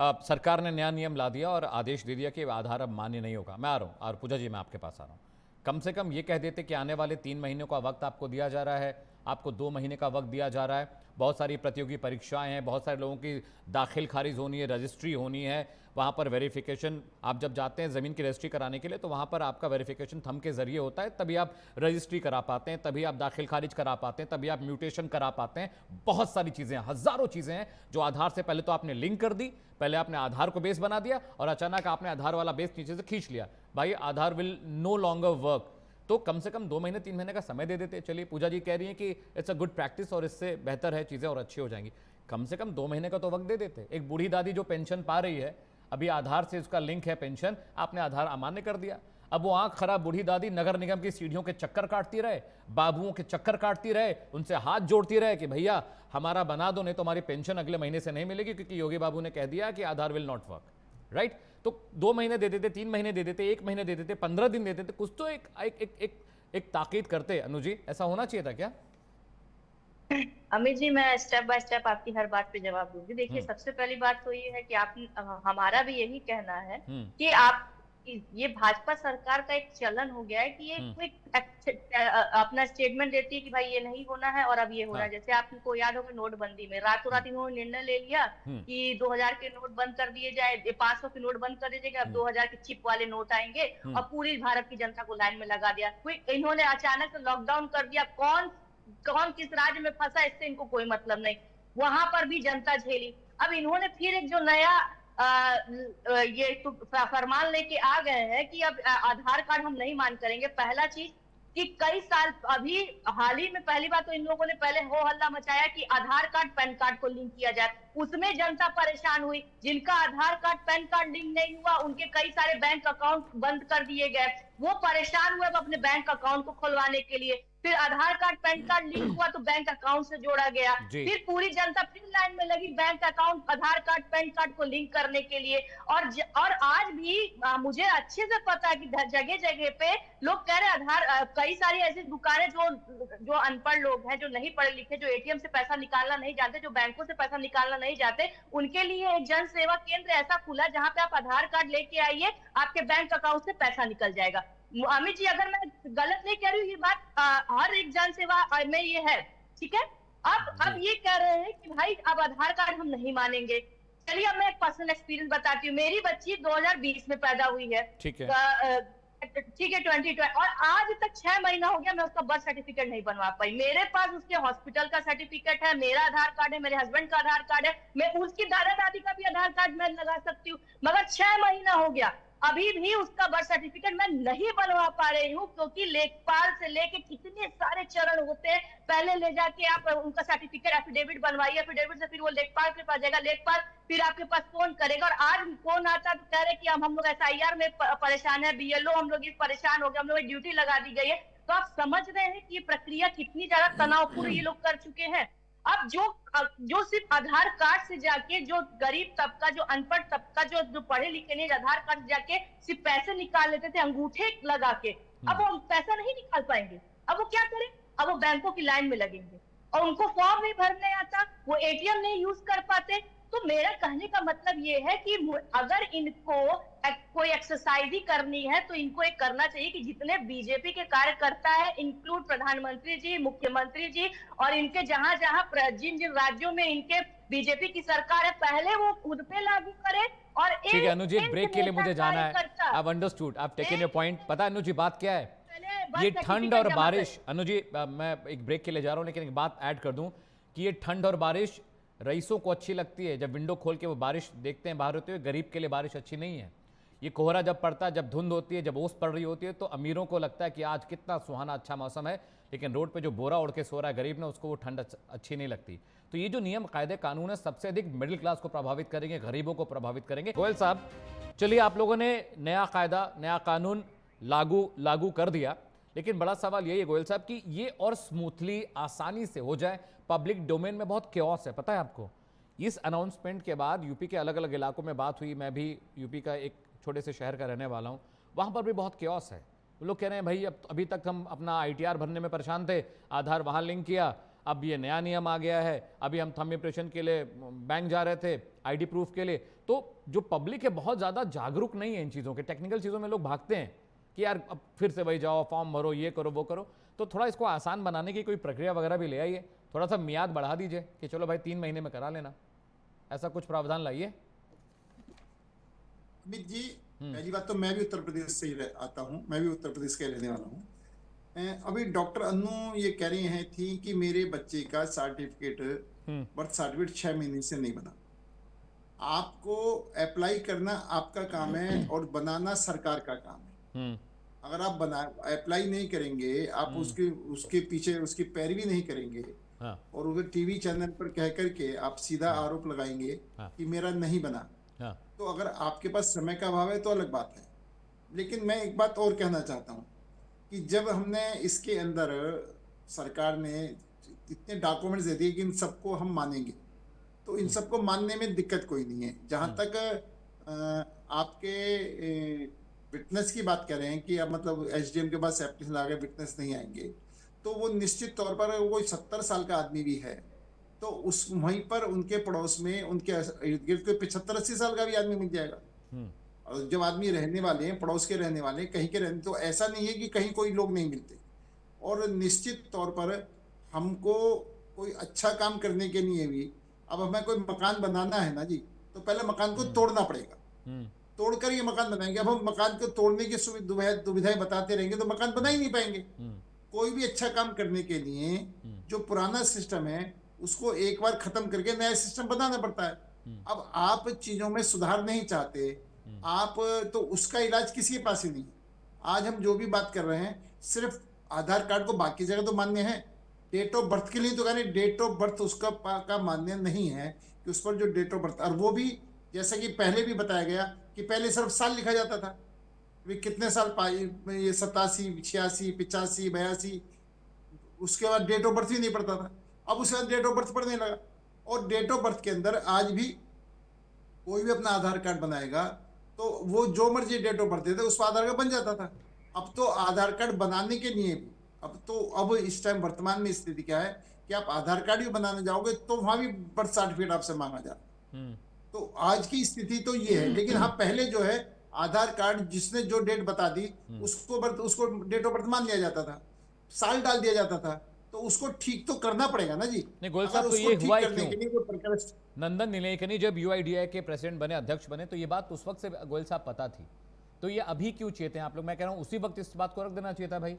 अब सरकार ने नया नियम ला दिया और आदेश दे दिया कि आधार अब मान्य नहीं होगा। मैं आ रहा हूं, और पूजा जी मैं आपके पास आ रहा हूं। कम से कम ये कह देते कि आने वाले 3 महीनों का वक्त आपको दिया जा रहा है, आपको 2 महीने का वक्त दिया जा रहा है, बहुत सारी प्रतियोगी परीक्षाएं हैं, बहुत सारे लोगों की दाखिल खारिज होनी है, रजिस्ट्री होनी है, वहाँ पर वेरिफिकेशन, आप जब जाते हैं ज़मीन की रजिस्ट्री कराने के लिए तो वहाँ पर आपका वेरिफिकेशन थंब के जरिए होता है, तभी आप रजिस्ट्री करा पाते हैं, तभी आप दाखिल खारिज करा पाते हैं, तभी आप म्यूटेशन करा पाते हैं। बहुत सारी चीज़ें हैं, हज़ारों चीज़ें हैं जो आधार से पहले तो आपने लिंक कर दी, पहले आपने आधार को बेस बना दिया और अचानक आपने आधार वाला बेस नीचे से खींच लिया, भाई आधार विल नो लॉन्गर वर्क। तो कम से कम 2 महीने 3 महीने का समय दे देते। चलिए पूजा जी कह रही हैं कि इट्स अ गुड प्रैक्टिस और इससे बेहतर है, चीज़ें और अच्छी हो जाएंगी। कम से कम 2 महीने का तो वक्त दे देते। एक बूढ़ी दादी जो पेंशन पा रही है, अभी आधार से उसका लिंक है पेंशन, आपने आधार अमान्य कर दिया। अब वो आंख खराब बूढ़ी दादी नगर निगम की सीढ़ियों के चक्कर काटती रहे, बाबुओं के चक्कर काटती रहे, उनसे हाथ जोड़ती रहे कि भैया हमारा बना दो, नहीं तो हमारी पेंशन अगले महीने से नहीं मिलेगी, क्योंकि योगी बाबू ने कह दिया कि आधार विल नॉट वर्क, राइट? तो 2 महीने दे देते, 3 महीने दे देते, 1 महीने दे देते, 15 दिन दे देते, कुछ तो एक ताकीद करते। अनु जी, ऐसा होना चाहिए था क्या? अमित जी, मैं स्टेप बाय स्टेप आपकी हर बात पे जवाब दूंगी। देखिए, सबसे पहली बात तो ये है कि आप हमारा भी यही कहना है कि आप ये भाजपा सरकार का एक चलन हो गया है कि ये अपना स्टेटमेंट देती है कि भाई ये नहीं होना है और अब ये होना है। जैसे आपको याद होगा नोटबंदी में रातों रात इन्होंने निर्णय ले लिया कि 2000 के नोट बंद कर दिए जाए, 500 के नोट बंद कर दिए जाए, अब 2000 के चिप वाले नोट आएंगे और पूरी भारत की जनता को लाइन में लगा दिया। इन्होंने अचानक से लॉकडाउन कर दिया, कौन किस राज्य में फंसा इससे इनको कोई मतलब नहीं, वहां पर भी जनता झेली। अब इन्होंने फिर एक जो नया ये तो फरमान लेके आ गए हैं कि अब आधार कार्ड हम नहीं मान करेंगे। पहला चीज कि कई साल अभी हाल ही में पहली बार तो इन लोगों ने पहले हो हल्ला मचाया कि आधार कार्ड पैन कार्ड को लिंक किया जाए, उसमें जनता परेशान हुई। जिनका आधार कार्ड पैन कार्ड लिंक नहीं हुआ उनके कई सारे बैंक अकाउंट बंद कर दिए गए, वो परेशान हुए अपने बैंक अकाउंट को खुलवाने के लिए। फिर आधार कार्ड पैन कार्ड लिंक हुआ तो बैंक अकाउंट से जोड़ा गया, फिर पूरी जनता फिर लाइन में लगी बैंक अकाउंट आधार कार्ड पैन कार्ड को लिंक करने के लिए। और आज भी मुझे अच्छे से पता है कि जगह जगह पे लोग कह रहे आधार, कई सारी ऐसी दुकानें जो अनपढ़ लोग हैं, जो नहीं पढ़े लिखे, जो एटीएम से पैसा निकालना नहीं जानते, जो बैंकों से पैसा निकालना नहीं जानते, उनके लिए एक जन सेवा केंद्र ऐसा खुला जहां पे आप आधार कार्ड लेके आइए, आपके बैंक अकाउंट से पैसा निकल जाएगा। अमित जी, अगर मैं गलत नहीं कह रही हूँ, ये बात हर एक जन सेवा में ये है, ठीक है? अब ये कह रहे हैं कि भाई अब आधार कार्ड हम नहीं मानेंगे। चलिए, अब मैं एक पर्सनल एक्सपीरियंस बताती हूँ। मेरी बच्ची 2020 में पैदा हुई है, ठीक है, 2020, और आज तक 6 महीना हो गया मैं उसका बर्थ सर्टिफिकेट नहीं बनवा पाई। मेरे पास उसके हॉस्पिटल का सर्टिफिकेट है, मेरा आधार कार्ड है, मेरे हस्बैंड का आधार कार्ड है, मैं उसकी दादा दादी का भी आधार कार्ड मैं लगा सकती हूँ, मगर 6 महीना हो गया अभी भी उसका बर्थ सर्टिफिकेट मैं नहीं बनवा पा रही हूँ, क्योंकि लेखपाल से लेके कितने सारे चरण होते हैं। पहले ले जाके आप उनका सर्टिफिकेट एफिडेविट बनवाइए, एफिडेविट से फिर वो लेखपाल के पास जाएगा, लेखपाल फिर आपके पास फोन करेगा, और आज फोन आता तो कह रहे कि हम लोग SIR में परेशान है, BLO हम लोग परेशान हो गए, हम लोग ड्यूटी लगा दी गई है। तो आप समझ रहे हैं कि ये प्रक्रिया कितनी ज्यादा तनावपूर्ण ये लोग कर चुके हैं। अब जो सिर्फ आधार कार्ड से जाके, जो गरीब तबका, जो अनपढ़ तबका, जो पढ़े लिखे नहीं, आधार कार्ड से जाके सिर्फ पैसे निकाल लेते थे अंगूठे लगा के, अब वो पैसा नहीं निकाल पाएंगे। अब वो क्या करें? अब वो बैंकों की लाइन में लगेंगे और उनको फॉर्म नहीं भरने आता, वो ATM नहीं यूज कर पाते। तो मेरा कहने का मतलब ये है कि अगर इनको कोई एक्सरसाइज ही करनी है तो इनको एक करना चाहिए कि जितने बीजेपी के कार्यकर्ता है, इंक्लूड प्रधानमंत्री जी, मुख्यमंत्री जी, और इनके जहां जिन राज्यों में इनके बीजेपी की सरकार है, पहले वो खुद पे लागू करे। और ठीक है अनु जी, ब्रेक के लिए मुझे जाना है। अब अंडरस्टूड, आप टेकिंग योर पॉइंट। पता है अनु जी बात क्या है, ये ठंड और बारिश, अनु जी मैं एक ब्रेक के लिए जा रहा हूं, लेकिन एक बात ऐड कर दूं कि ये ठंड और बारिश रईसों को अच्छी लगती है, जब विंडो खोल के वो बारिश देखते हैं बाहर होते हुए। गरीब के लिए बारिश अच्छी नहीं है। ये कोहरा जब पड़ता है, जब धुंध होती है, जब ओस पड़ रही होती है, तो अमीरों को लगता है कि आज कितना सुहाना अच्छा मौसम है, लेकिन रोड पे जो बोरा ओढ़ के सो रहा है गरीब ने, उसको वो ठंड अच्छी नहीं लगती। तो ये जो नियम कायदे कानून है सबसे अधिक मिडिल क्लास को प्रभावित करेंगे, गरीबों को प्रभावित करेंगे। गोयल साहब, चलिए आप लोगों ने नया कायदा, नया कानून लागू कर दिया, लेकिन बड़ा सवाल यही है गोयल साहब कि ये और स्मूथली, आसानी से हो जाए। पब्लिक डोमेन में बहुत क्योस है, पता है आपको। इस अनाउंसमेंट के बाद यूपी के अलग अलग इलाकों में बात हुई, मैं भी यूपी का एक छोटे से शहर का रहने वाला हूँ, वहाँ पर भी बहुत क्योस है। वो लोग कह रहे हैं भाई अभी तक हम अपना ITR भरने में परेशान थे, आधार वहाँ लिंक किया, अब ये नया नियम आ गया है, अभी हम थंब इंप्रेशन के लिए बैंक जा रहे थे, ID प्रूफ के लिए। तो जो पब्लिक है बहुत ज़्यादा जागरूक नहीं है इन चीज़ों के, टेक्निकल चीज़ों में लोग भागते हैं कि यार अब फिर से वही जाओ, फॉर्म भरो, ये करो वो करो। तो थोड़ा इसको आसान बनाने की कोई प्रक्रिया वगैरह भी ले आइए, थोड़ा सा मियाद बढ़ा दीजिए कि चलो भाई 3 महीने में करा लेना, ऐसा कुछ प्रावधान लाइए। अमित जी, पहली बात तो मैं भी उत्तर प्रदेश से ही आता हूँ, मैं भी उत्तर प्रदेश का रहने वाला हूँ। अभी डॉक्टर अन्नू ये कह रही हैं थी कि मेरे बच्चे का सर्टिफिकेट, बर्थ सर्टिफिकेट 6 महीने से नहीं बना। आपको अप्लाई करना आपका काम है और बनाना सरकार का काम है। अगर आप अप्लाई नहीं करेंगे, आप उसके पीछे उसकी पैरवी नहीं करेंगे, और उधर टीवी चैनल पर कह करके आप सीधा आरोप लगाएंगे कि मेरा नहीं बना, तो अगर आपके पास समय का अभाव है तो अलग बात है, लेकिन मैं एक बात और कहना चाहता हूँ कि जब हमने इसके अंदर सरकार ने इतने डॉक्यूमेंट्स दे दिए कि इन सबको हम मानेंगे, तो इन सबको मानने में दिक्कत कोई नहीं है। जहां तक आपके विटनेस की बात कर रहे हैं कि अब मतलब एसडीएम के पास एप्लीकेशन लगा के विटनेस नहीं आएंगे, तो वो निश्चित तौर पर वो 70 साल का आदमी भी है, तो उस वहीं पर उनके पड़ोस में उनके इर्द गिर्द कोई 75-80 साल का भी आदमी मिल जाएगा। और जब आदमी रहने वाले हैं, पड़ोस के रहने वाले हैं, कहीं के रहने, तो ऐसा नहीं है कि कहीं कोई लोग नहीं मिलते। और निश्चित तौर पर हमको कोई अच्छा काम करने के लिए भी, अब हमें कोई मकान बनाना है ना जी, तो पहले मकान को तोड़ना पड़ेगा, तोड़कर ये मकान बनाएंगे। अब हम मकान को तोड़ने की दुविधाएं बताते रहेंगे तो मकान बना ही नहीं पाएंगे। कोई भी अच्छा काम करने के लिए जो पुराना सिस्टम है उसको एक बार खत्म करके नया सिस्टम बनाना पड़ता है। अब आप चीजों में सुधार नहीं चाहते, आप तो उसका इलाज किसी के पास ही नहीं। आज हम जो भी बात कर रहे हैं सिर्फ आधार कार्ड को, बाकी जगह तो मान्य है, डेट ऑफ बर्थ के लिए तो कहने डेट ऑफ बर्थ उसका का मान्य नहीं है कि उस पर जो डेट ऑफ बर्थ, और वो भी जैसा कि पहले भी बताया गया कि पहले सिर्फ साल लिखा जाता था, वे कितने साल पाए, ये 87, 86, 85, 82, उसके बाद डेट ऑफ बर्थ ही नहीं पड़ता था। अब उसके बाद डेट ऑफ बर्थ पड़ने लगा, और डेट ऑफ बर्थ के अंदर आज भी कोई भी अपना आधार कार्ड बनाएगा तो वो जो मर्जी डेट ऑफ बर्थ देते उस पर आधार कार्ड बन जाता था। अब तो आधार कार्ड बनाने के लिए भी अब इस टाइम वर्तमान में स्थिति क्या है कि आप आधार कार्ड भी बनाने जाओगे तो वहां भी बर्थ सर्टिफिकेट आपसे मांगा जाता है। तो आज की स्थिति तो ये है। लेकिन हाँ, पहले जो है आधार कार्ड जिसने जो डेट बता दी उसको डेट ऑफ बर्थ मान लिया जाता था, साल डाल दिया जाता था, तो उसको ठीक तो करना पड़ेगा ना जी। नहीं गोयल साहब, तो ये हुआ क्यों? नंदन नीलेकनी जब यूआईडीएआई के प्रेसिडेंट बने, अध्यक्ष बने, तो ये बात उस वक्त से गोयल साहब पता थी, तो ये अभी क्यों चेते हैं आप लोग? मैं कह रहा हूं उसी वक्त इस बात को रख देना चाहिए था भाई।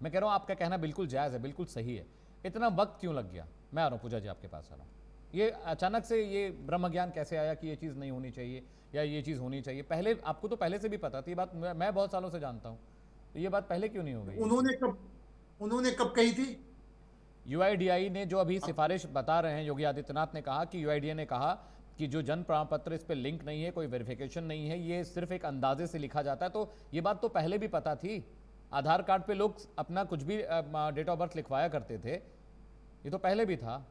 मैं कह रहा हूं आपका कहना बिल्कुल जायज है, बिल्कुल सही है, इतना वक्त क्यों लग गया? मैं आ रहा हूं पूजा जी, आपके पास आ रहा हूं। ये अचानक से ये ब्रह्म ज्ञान कैसे आया कि ये चीज़ नहीं होनी चाहिए या ये चीज़ होनी चाहिए? पहले आपको तो पहले से भी पता थी बात, मैं बहुत सालों से जानता हूँ, तो ये बात पहले क्यों नहीं हो गई? उन्होंने कब कही थी? यूआईडीआई ने जो अभी सिफारिश बता रहे हैं, योगी आदित्यनाथ ने कहा कि यूआईडीआई ने कहा कि जो जन प्रमाण पत्र, इस पे लिंक नहीं है, कोई वेरिफिकेशन नहीं है, ये सिर्फ एक अंदाजे से लिखा जाता है। तो ये बात तो पहले भी पता थी। आधार कार्ड पे लोग अपना कुछ भी डेट ऑफ बर्थ लिखवाया करते थे, ये तो पहले भी था।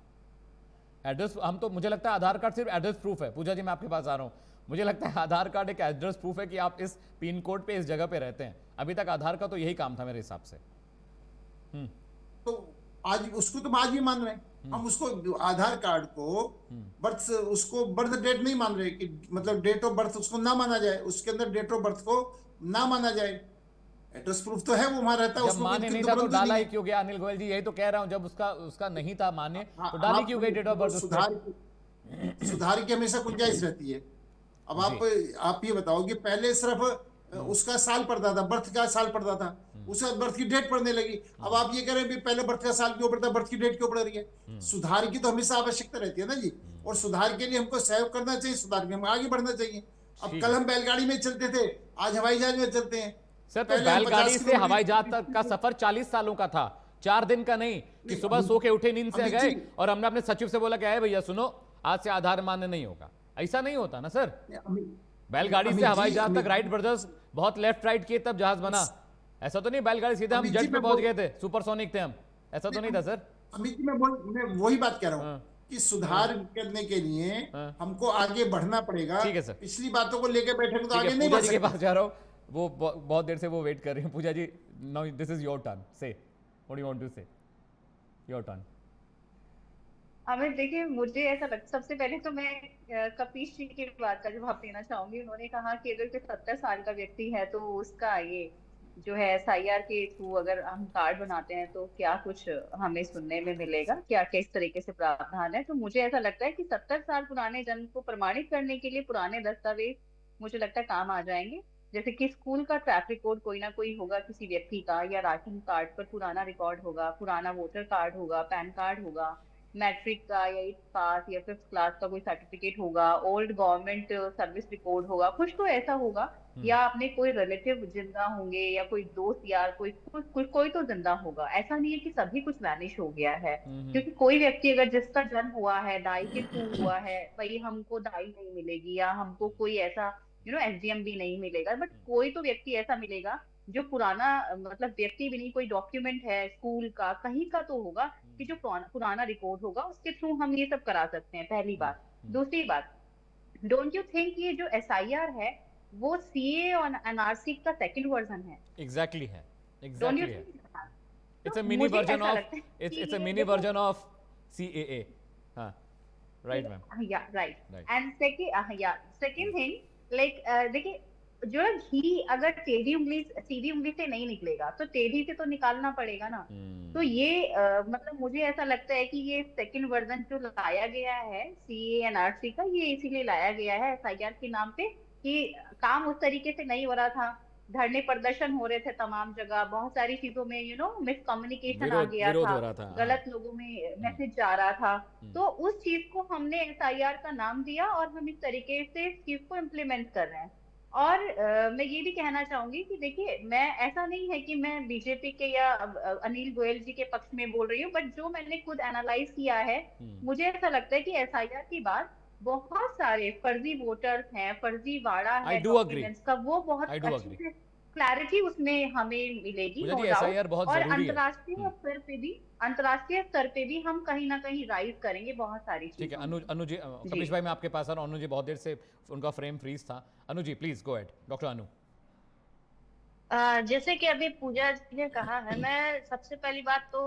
एड्रेस, हम तो, मुझे लगता है आधार कार्ड सिर्फ एड्रेस प्रूफ है। पूजा जी मैं आपके पास आ रहा हूँ, मुझे लगता है आधार कार्ड एक एड्रेस प्रूफ है कि आप इस पिन कोड पे, इस जगह पे रहते हैं। अभी तक आधार का तो यही काम था मेरे हिसाब से। तो आज उसको तो आज भी मान रहे हैं हम, उसको आधार कार्ड को बर्थ, उसको बर्थ डेट नहीं मान रहे कि मतलब डेट ऑफ बर्थ उसको ना माना जाए, उसके अंदर डेट ऑफ बर्थ को ना माना जाए। एड्रेस प्रूफ तो है, वो वहां रहता है। जब माने नहीं था तो डाला ही क्यों गया? अनिल गोयल जी यही तो कह रहा हूं, जब उसका नहीं था माने तो डाली क्यों गई डेट ऑफ बर्थ? सुधार की हमेशा गुंजाइश रहती है। अब आप ये बताओ कि पहले सिर्फ उसका साल पड़ता था, बर्थ का साल पड़ता था, उसके बाद बर्थ की डेट पड़ने लगी। अब आप ये कह रहे हैं पहले बर्थ का साल क्यों पड़ता है, बर्थ की डेट क्यों पड़ रही है? सुधार की तो हमेशा आवश्यकता रहती है ना जी, और सुधार के लिए हमको सहयोग करना चाहिए, सुधार में हम आगे बढ़ना चाहिए। अब कल हम बैलगाड़ी में चलते थे, आज हवाई जहाज में चलते हैं। सर तो बैलगाड़ी से हवाई जहाज तक का सफर 40 सालों का था, 4 दिन का नहीं कि सुबह सो के उठे, नींद से गए और हमने अपने सचिव से बोला कि आए भैया सुनो, आज से आधार मान्य नहीं होगा। ऐसा नहीं होता ना सर। बैलगाड़ी से हवाई जहाज तक राइट ब्रदर्स बहुत लेफ्ट राइट किए तब जहाज बना। ऐसा तो नहीं बैलगाड़ी सीधे हम जट पे पहुंच गए थे, सुपरसोनिक थे हम, ऐसा तो नहीं था सर। अमित जी मैं वही बात कह रहा हूँ कि सुधार करने के लिए हमको आगे बढ़ना पड़ेगा। ठीक है सर, पिछली बातों को लेकर बैठे तो आगे नहीं बढ़ सकते। के पास जा रहा हूँ, वो बहुत देर से वो वेट कर रही हैं। Pooja ji now this is your turn, say what you want to say, your turn. Amit देखिए, मुझे ऐसा लगता, सबसे पहले तो मैं कपीश जी की बात का जवाब देना चाहूंगी। उन्होंने कहा कि अगर कोई 70 साल का व्यक्ति है तो उसका ये जो है SIR के थ्रू अगर हम कार्ड बनाते हैं तो क्या कुछ हमें सुनने में मिलेगा, क्या किस तरीके से प्रावधान है। तो मुझे ऐसा लगता है कि 70 साल पुराने जन्म को प्रमाणित करने के लिए पुराने दस्तावेज मुझे लगता है काम आ जाएंगे। जैसे कि स्कूल का ट्रैफिक कोड कोई ना कोई होगा किसी व्यक्ति का, या राशन कार्ड पर पुराना रिकॉर्ड होगा, पुराना वोटर कार्ड होगा, पैन कार्ड होगा, मैट्रिक का या 8th पास या 5th क्लास का कोई सर्टिफिकेट होगा, ओल्ड गवर्नमेंट सर्विस रिकॉर्ड होगा, कुछ तो ऐसा होगा। या अपने कोई रिलेटिव जिंदा होंगे या कोई दोस्त यार कोई तो जिंदा होगा। ऐसा नहीं है कि सभी कुछ वैनिश हो गया है, क्योंकि कोई व्यक्ति अगर जिसका जन्म हुआ है दाई के थ्रू हुआ है, भाई हमको दाई नहीं मिलेगी, या हमको कोई ऐसा एसडीएम भी नहीं मिलेगा, बट कोई तो व्यक्ति ऐसा मिलेगा जो पुराना मतलब व्यक्ति भी नहीं, कोई डॉक्यूमेंट है स्कूल का कहीं का तो होगा कि जो पुराना रिकॉर्ड होगा उसके थ्रू हम ये सब करा सकते हैं, पहली बात। दूसरी बात, डोंट यू थिंक ये जो एसआईआर है वो सीए और एनआरसी का सेकंड वर्जन है? एग्जैक्टली है, डोंट यू एग्जैक्टली है। Think? It's a mini version of it's a mini version of CAA. हाँ, राइट मैम। या right. Right. And second thing, like देखिए, जो घी अगर सीधी उंगली से नहीं निकलेगा तो टेढ़ी से तो निकालना पड़ेगा ना। तो ये मतलब मुझे ऐसा लगता है कि ये सेकंड वर्जन जो लाया गया है सीए एनआरसी का, ये इसीलिए लाया गया है एसआईआर के नाम पे कि काम उस तरीके से नहीं हो रहा था। धरने प्रदर्शन हो रहे थे तमाम जगह, बहुत सारी चीजों में मिसकम्युनिकेशन आ गया विरोध था, हो रहा था, गलत लोगों में मैसेज जा रहा था। तो उस चीज को हमने एसआईआर का नाम दिया और हम इस तरीके से इस चीज को इम्प्लीमेंट कर रहे हैं। और मैं ये भी कहना चाहूंगी कि देखिए, मैं ऐसा नहीं है कि मैं बीजेपी के या अनिल गोयल जी के पक्ष में बोल रही हूँ, बट जो मैंने खुद एनालाइज किया है, मुझे ऐसा लगता है कि एसआईआर की बात बहुत सारे फर्जी वोटर्स हैं, फर्जीवाड़ा है डॉक्यूमेंट्स का, वो बहुत अच्छे से क्लैरिटी उसमें हमें मिलेगी। एसआईआर बहुत और जरूरी है। अंतर्राष्ट्रीय स्तर पे भी हम कहीं ना कहीं राइज करेंगे बहुत सारी चीजें। ठीक है अनु जी, कपिश भाई मैं आपके पास आ रहा हूं। अनु जी बहुत देर से उनका फ्रेम फ्रीज था। Anu ji please go ahead. Doctor अनु। जैसे कि अभी पूजा जी ने कहा है, मैं सबसे पहली बात तो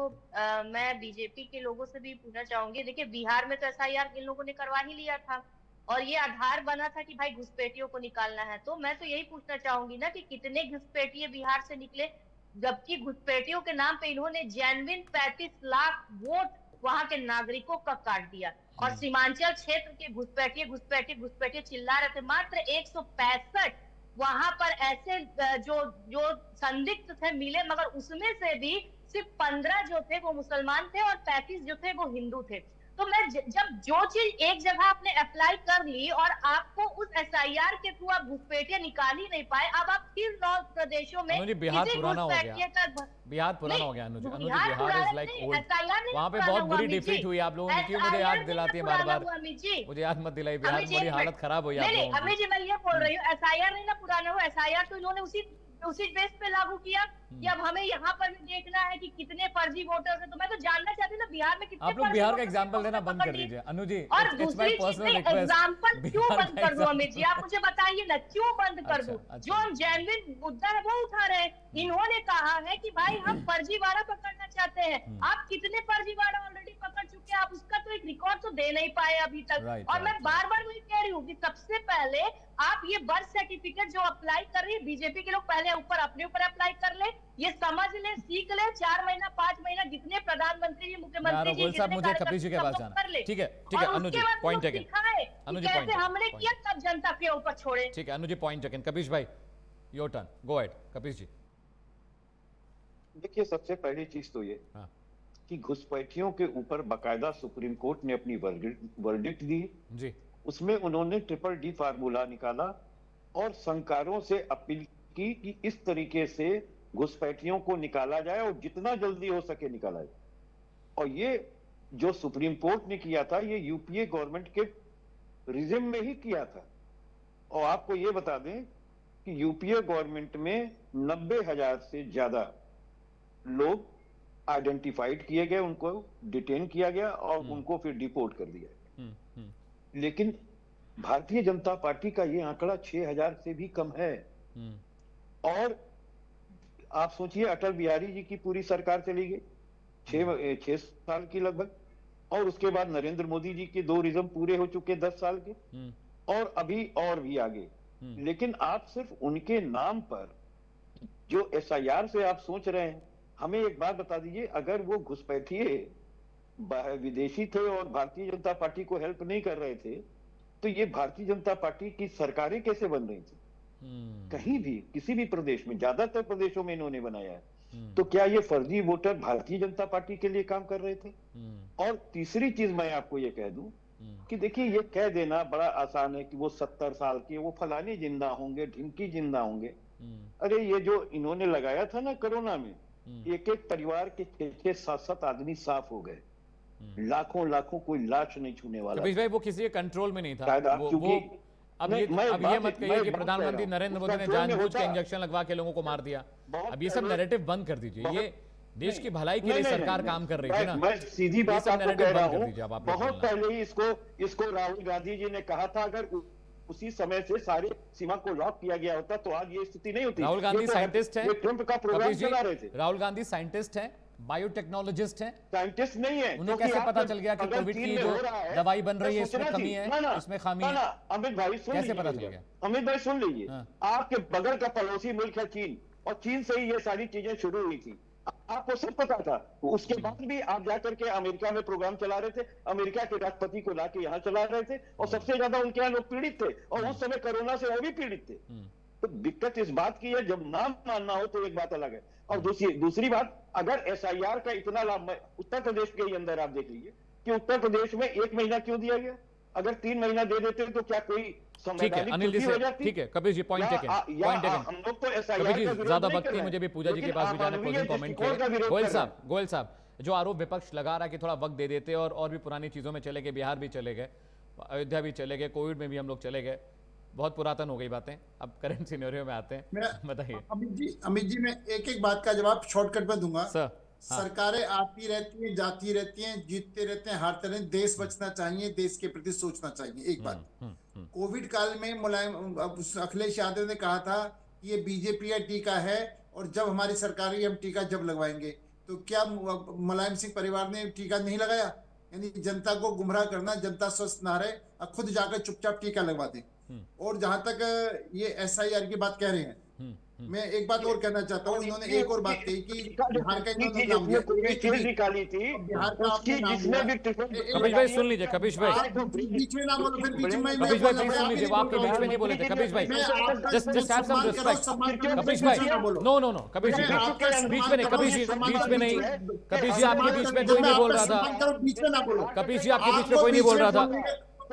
मैं बीजेपी के लोगों से भी पूछना चाहूंगी। देखिए, बिहार में तो एसआईआर इन लोगों ने करवा ही लिया था और ये आधार बना था कि भाई घुसपैठियों को निकालना है। तो मैं तो यही पूछना चाहूंगी ना कि कितने घुसपैठिए बिहार से निकले, जबकि घुसपैठियों के नाम पे इन्होंने जेन्युइन 35 लाख वोट वहां के नागरिकों का काट दिया। और सीमांचल क्षेत्र के घुसपैठिए चिल्ला रहे थे। मात्र 165 वहां पर ऐसे जो संदिग्ध थे मिले, मगर उसमें से भी सिर्फ 15 जो थे वो मुसलमान थे और 35 जो थे वो हिंदू थे। तो मैं जब जो चीज एक जगह आपने अप्लाई कर ली और आपको उस एसआईआर के थ्रू आप घुसपैठिए निकाल ही नहीं पाए, अब आप फिर 9 प्रदेशों में बिहार पुराना हो गया। बिहार पुराना हो गया Anuji. Bihar is like old. वहाँ पे बहुत बुरी डिफीट हुई आप लोगों ने। क्यों मुझे याद दिलाती है बार बार? मुझे याद मत दिलाई। बिहार बड़ी हालत खराब हुई आप लोगों की। अमित जी मैं ये बोल रही हूँ, एसआईआर नहीं ना पुराना हुआ, एसआईआर तो इन्होंने उसी बेस पे लागू किया कि अब हमें यहाँ पर भी देखना है कि कितने फर्जी वोटर्स हैं। तो मैं तो जानना चाहती हूँ ना, बिहार में कितने आप लोग बिहार का एग्जांपल देना बंद कर दीजिए अनु जी। और दूसरी चीज एग्जांपल क्यों बंद कर दूं अमित जी, आप मुझे बताइए ना, क्यों बंद कर दूं? जो हम जेन्युइन मुद्दा है वो उठा रहे हैं। इन्होंने कहा है कि भाई हम फर्जीवाड़ा पकड़ना चाहते हैं। आप कितने फर्जीवाड़ा ऑलरेडी पकड़ चुके हैं, आप उसका तो एक रिकॉर्ड तो दे नहीं पाए अभी तक। और मैं बार बार वही कह रही हूँ कि सबसे पहले आप ये बर्थ सर्टिफिकेट जो अप्लाई कर रही है, बीजेपी के लोग पहले अपने ऊपर अप्लाई कर ले, ये समझ ले, सीख ले। 4 महीना 5 महीना जितने प्रधानमंत्री जी, मुख्यमंत्री जी, मुझे कपिश जी के पास जाना। ठीक है Anu ji, point taken. Anu ji point हमने किया तब जनता के ऊपर छोड़े। ठीक है अनु जी, पॉइंट टेकन। कपिश भाई your turn, go ahead. Kapish ji देखिए, सबसे पहली चीज तो ये कि घुसपैठियों के ऊपर बाकायदा सुप्रीम कोर्ट ने अपनी वर्डिक्ट दी जी। उसमें उन्होंने ट्रिपल-D फार्मूला निकाला और संकारों से अपील की कि इस तरीके से घुसपैठियों को निकाला जाए और जितना जल्दी हो सके निकाला जाए। और ये जो सुप्रीम कोर्ट ने किया था, ये यूपीए गवर्नमेंट के रिजिम में ही किया था। और आपको ये बता दें कि यूपीए गवर्नमेंट में 90,000 से ज्यादा लोग आइडेंटिफाइड किए गए, उनको डिटेन किया गया और उनको फिर डिपोर्ट कर दिया गया। लेकिन भारतीय जनता पार्टी का ये आंकड़ा 6,000 से भी कम है। और आप सोचिए, अटल बिहारी जी की पूरी सरकार चली गई 6 साल की लगभग, और उसके बाद नरेंद्र मोदी जी के 2 रिज्म पूरे हो चुके 10 साल के, और अभी और भी आगे। लेकिन आप सिर्फ उनके नाम पर जो एसआईआर से आप सोच रहे हैं, हमें एक बात बता दीजिए, अगर वो घुसपैठिए विदेशी थे और भारतीय जनता पार्टी को हेल्प नहीं कर रहे थे, तो ये भारतीय जनता पार्टी की सरकारें कैसे बन रही थी? कहीं भी किसी भी प्रदेश में, ज्यादातर प्रदेशों में इन्होंने बनाया है। तो क्या ये फर्जी वोटर भारतीय जनता पार्टी के लिए काम कर रहे थे? और तीसरी चीज मैं आपको ये कह दूं कि देखिए, ये कह देना बड़ा आसान है कि वो 70 साल के, वो फलाने जिंदा होंगे, ढिमकी जिंदा होंगे। अरे ये जो इन्होंने लगाया था ना कोरोना में, एक परिवार के 6-6, 7-7 आदमी साफ हो गए। लाखों कोई लाश नहीं छूने वाला। कपिश भाई, वो किसी के कंट्रोल में नहीं था। वो अब ये मैं अब ये बात- मत कहिए मैं कि बात प्रधानमंत्री कह रहा हूं। नरेंद्र उस मोदी ने कंट्रोल में जानबूझ के होता- इंजेक्शन लगवा के लोगों को मार दिया। बहुत अब ये सब पहले- नैरेटिव बंद कर दीजिए। बहुत- ये देश की भलाई के लिए नहीं, नहीं, सरकार नहीं, काम कर रही थी ना। मैं सीधी ये बात सब आपको नैरेटिव कह रहा बंद कर हूं। दीजिए अब आप लोग बहुत बोलना। पहले ही इसको राहुल गांधी जी ने कहा था, अगर उसी समय से सारे सीमा को लॉक किया गया होता तो आज ये स्थिति नहीं होती। राहुल गांधी ये तो साइंटिस्ट है, ये ट्रंप का प्रोग्राम कपिल जी, चला रहे थे। राहुल गांधी साइंटिस्ट हैं, बायोटेक्नोलॉजिस्ट हैं। साइंटिस्ट नहीं है। उन्हें क्योंकि कैसे आपके पता चल गया कि अगर कोविड चीन की में जो हो रहा है, दवाई बन रही है तो इसमें सूचना कमी थी। है, ना, इसमें खामी है? ना, अमित भाई सुन कैसे लीजिए पता मेरी चल बात। गया? अमित भाई सुन लीजिए, हाँ। आपके बगल का पड़ोसी मुल्क है चीन, और चीन से ही ये सारी चीजें शुरू हुई थी। आपको सब पता था। उसके बाद भी आप जाकर के अमेरिका में प्रोग्राम चला रहे थे, अमेरिका के राष्ट्रपति को लाके यहाँ चला रहे थे, और सबसे ज्यादा उनके यहाँ लोग पीड़ित थे, और उस समय कोरोना से वो भी पीड़ित थे। तो दिक्कत इस बात की है, जब नाम मानना हो तो एक बात अलग है। और दूसरी बात, अगर एसआईआर का इतना लाभ, उत्तर प्रदेश के ही अंदर आप देख लीजिए कि उत्तर प्रदेश में 1 महीना क्यों दिया गया? अगर 3 महीना दे देते तो क्या कोई ठीक है संवैधानिक अनिल जी त्रुटि हो से, जाती? ठीक है Kapil ji, point taken, point हम टेकन। लोग तो एसआईआर कपिल जी का विरोध ज्यादा नहीं वक्त कर नहीं, रहे मुझे भी पूजा जी के लेकिन पास भी जाना, अकानवी क्लोजिंग कमेंट के दृष्टिकोण का लिए। विरोध गोयल कर रहे हैं। साहब, गोयल साहब, जो आरोप विपक्ष लगा रहा है कि थोड़ा वक्त दे देते और भी पुरानी चीजों में चले गए, बिहार भी चले गए, अयोध्या भी चले गए, कोविड में भी हम लोग चले गए, बहुत पुरातन हो गई बातें, अब करंट सिनेरियो में आते हैं। बताइए अमित जी, मैं एक एक बात का जवाब शॉर्टकट में दूंगा। सर। हाँ। सरकारें आती रहती हैं, जाती रहती हैं, जीतते रहते हैं, हारते रहते हैं। देश बचना चाहिए, देश के प्रति सोचना चाहिए। एक बात, कोविड काल में अखिलेश यादव ने कहा था कि ये बीजेपी का टीका है, और जब हमारी सरकार ही हम टीका जब लगवाएंगे। तो क्या मुलायम सिंह परिवार ने टीका नहीं लगाया? यानी जनता को गुमराह करना, जनता स्वस्थ ना रहे और खुद जाकर चुपचाप टीका लगवा दें। और जहां तक ये एसआईआर की बात कह रहे हैं, मैं एक बात और कहना चाहता हूँ। इन्होंने एक और बात कही कि बिहार का इन्होंने नाम लिया। चीज निकाली थी बिहार का उसकी, आपने नाम जिसमें लिया। भी कपिश भाई सुन लीजिए, कपिश भाई, आप बीच में ना बोलो, फिर बीच में कपिश भाई प्लीज सुन लीजिए, वो आपके बीच में नहीं बोले थे। कपिश भाई just have some respect. Kapish भाई no no no, Kapish ji बीच में नहीं, कपिश जी बीच में नहीं, कपिश जी आपके बीच में कोई नहीं बोल रहा था। बीच में ना बोलो, कपिश जी आपके बीच में कोई नहीं बोल रहा था।